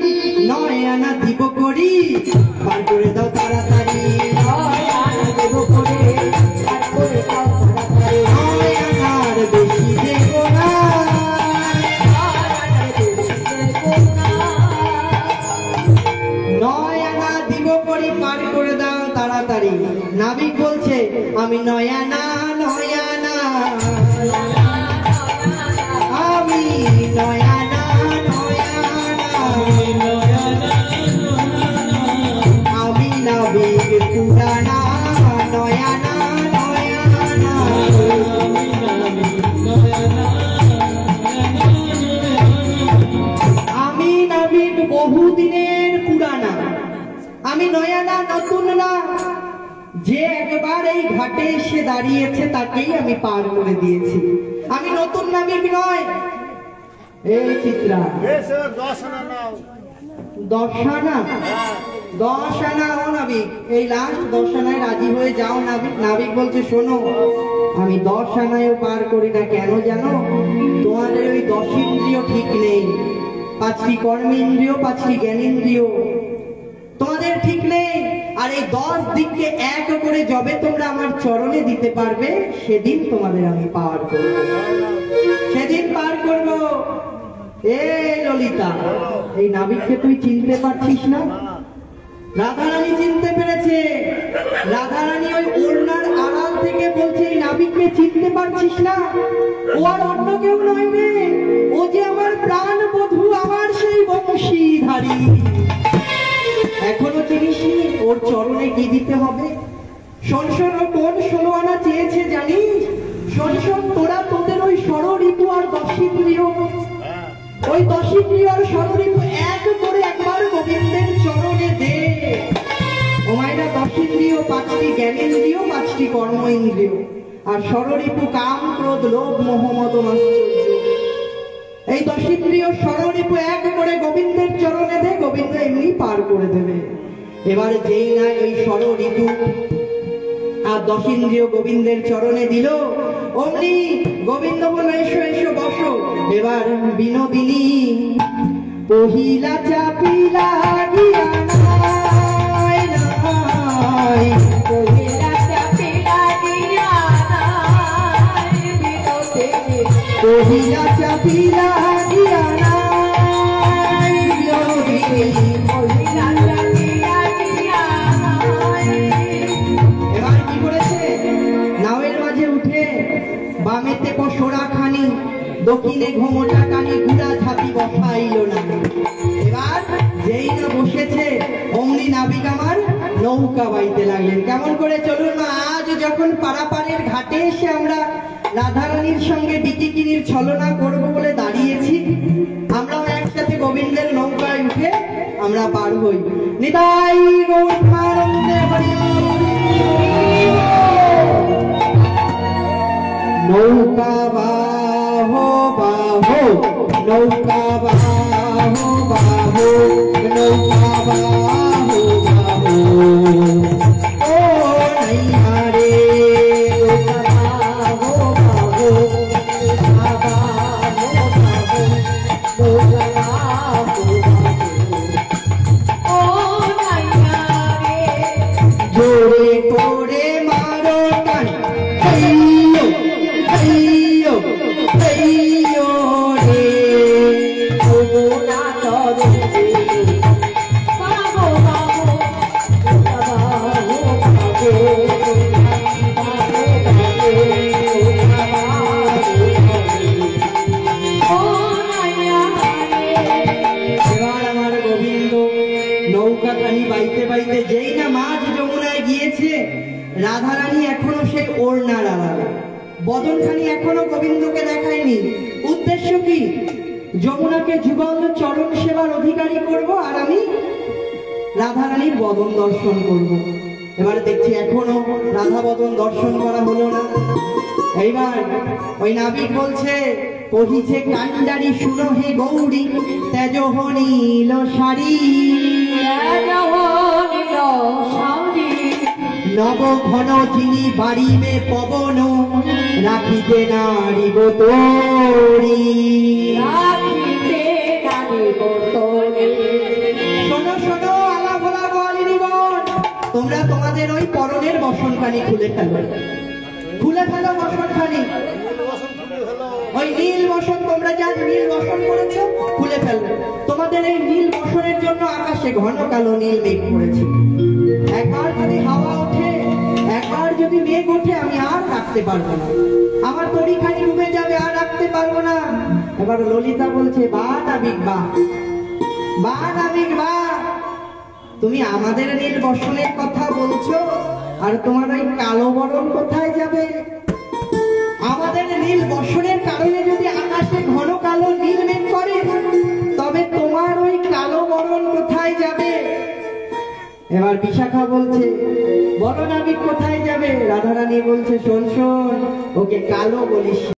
A: 9 আনা দিব করি, পার করে দাও তাড়াতাড়ি, 9 আনার বেশি দেব না, 9 আনা দিব করি, পার করে দাও তাড়াতাড়ি। নাবিক বলছে আমি 9 আনা 9 আনা, আমি 9 আনা 9 আনা, আমি নাবিক পুরানা 9 আনা 9 আনা। আমি নাবিক বহুদিনের পুরানা, আমি নয়ানা নতুন না। যে একবার এই ঘাটে এসে দাঁড়িয়েছে তাকেই আমি পার করে দিয়েছি, আমি নতুন নাবিক নয়। এই চিত্রা
D: 10 আনা নাও।
A: 10 আনা, 10 আনা। ও নাবিক, এই লাস্ট 10 আনায় রাজি হয়ে যাও নাবিক। নাবিক বলছে শোনো, আমি 10 আনায়ও পার করি না। কেন জানো? তোমাদের ওই 10 ইন্দ্রিয় ঠিক নেই, 5টি কর্মেন্দ্রিয়, 5টি জ্ঞানেন্দ্রিয় তোমাদের ঠিক নেই। আর এই 10 দিককে এক করে যবে তোমরা আমার চরণে দিতে পারবে, সেদিন তোমাদের আমি পার করব, সেদিন পার করব। এ ললিতা, এই নাবিককে তুই চিনতে পারছিস না? রাধারানী চিনতে পেরেছে। রাধারানী ওই ওড়নার আড়াল থেকে বলছে এই নাবিককে চিনতে পারছিস না? ও আর অন্য কেউ নয় রে, ও যে আমার প্রাণ বধূ, আমার সেই বংশীধারী। এখনো চিনিসনি? ওর চরণে কি দিতে হবে? শোন শোন, ও কোন 16 আনা চেয়েছে জানিস? শোন শোন, তোরা তোদের ওই ষড়ঋতু আর 10 ইন্দ্রিয়, ওই 10 ইন্দ্রিয় আর ষড়ঋতু এক করে একবার গোবিন্দের চরণে দে। ও মায়েরা, 10 ইন্দ্রিয় 5টি জ্ঞানেন্দ্রিয়, 5টি কর্ম ইন্দ্রিয়, আর ষড়ঋতু কাম ক্রোধ লোভ মোহ মদ মাশ্চর্য। এই 10 ইন্দ্রিয় ষড়ঋতু এক করে গোবিন্দের চরণে দে, গোবিন্দ এমনি পার করে দেবে। এবারে যেই না এই ষড়ঋতু আর 10 ইন্দ্রিয় গোবিন্দের চরণে দিল, অমনি গোবিন্দ বলল এসো এসো বসো। এবার বিনোদিনী পহিলা চাপিলা গিয়া নাই নাই,
E: পহিলা চাপিলা গিয়া নাই, বিনোদিনী
A: পহিলা চাপিলা গিয়া নাই, বিনোদিনী
E: পহিলা চাপিলা গিয়া নাই।
A: এবার কি করেছে? নাওয়ের মাঝে উঠে বামেতে পশোরা খানি, দক্ষিণে ঘোমটা কানি, গুড়া ঝাঁপি বসাইল না। এবার যেই না বসেছে, অমনি নাবিক আমার নৌকা বাইতে লাগলেন। কেমন করে? চলুন না, আজ যখন পারাপারের ঘাটে এসে আমরা রাধারানীর সঙ্গে বিকিকিনির ছলনা করব বলে দাঁড়িয়েছি, আমরাও একসাথে গোবিন্দের নৌকায় উঠে আমরা পার হই। নিতাই গৌরাঙ্গে হরি নৌকা বাহো বাহো, নৌকা বাহো বাহো, নৌকা বাহো বাহো, ও নাইয়া রে
E: বাহো বাহো, বাহো বাহো, নৌকা বাহো বাহো, ও নাইয়া রে।
A: জোরে নদীতে যেই না মাঝ যমুনায় গিয়েছে, রাধারানী এখনো সেই ওড়নার আড়ালে, বদনখানি এখনো গোবিন্দকে দেখায়নি। উদ্দেশ্য কি? যমুনাকে যুগল চরণ সেবার অধিকারী করব, আর আমি রাধারানীর বদন দর্শন করব। এবারে দেখছি এখনো রাধা বদন দর্শন করা হলো না। এইবার ওই নাবিক বলছে, কহিছে কান্ডারি শুনো হে গৌরী, তেজ হনিল শাড়ি নব ঘন যিনি বাড়িবে পবন, রাখিতে নারী গোতরি। শোনো শোনো আলা ভোলা বলিনিগণ, তোমরা তোমাদের ওই পরনের বসনখানি খুলে ফেলো, খুলে ফেলো বসনখানি। ওই নীল বসন, তোমরা যা নীল বসন করেছো খুলে ফেলো। তোমাদের এই নীল বসনের জন্য আকাশে ঘন কালো নীল মেঘ পড়েছে। একবার যদি হাওয়া ওঠে, একবার যদি মেঘ ওঠে, আমি আর রাখতে পারবো না, আমার তরিখানি ডুবে যাবে, আর রাখতে পারবো না। এবার ললিতা বলছে, বা নাবিক বা, বা নাবিক বা, তুমি আমাদের নীল বসনের কথা বলছো, আর তোমার ওই কালো বরণ কোথায় যাবে? আমাদের নীল বসনের কারণে যদি আকাশে ঘন কালো নীল মেঘ করে, তবে তোমার ওই কালো বরণ কোথায় যাবে? এবার বিশাখা বলছে, বলো নাবিক কোথায় যাবে? রাধারানী বলছে, শোন শোন, ওকে কালো বলিস।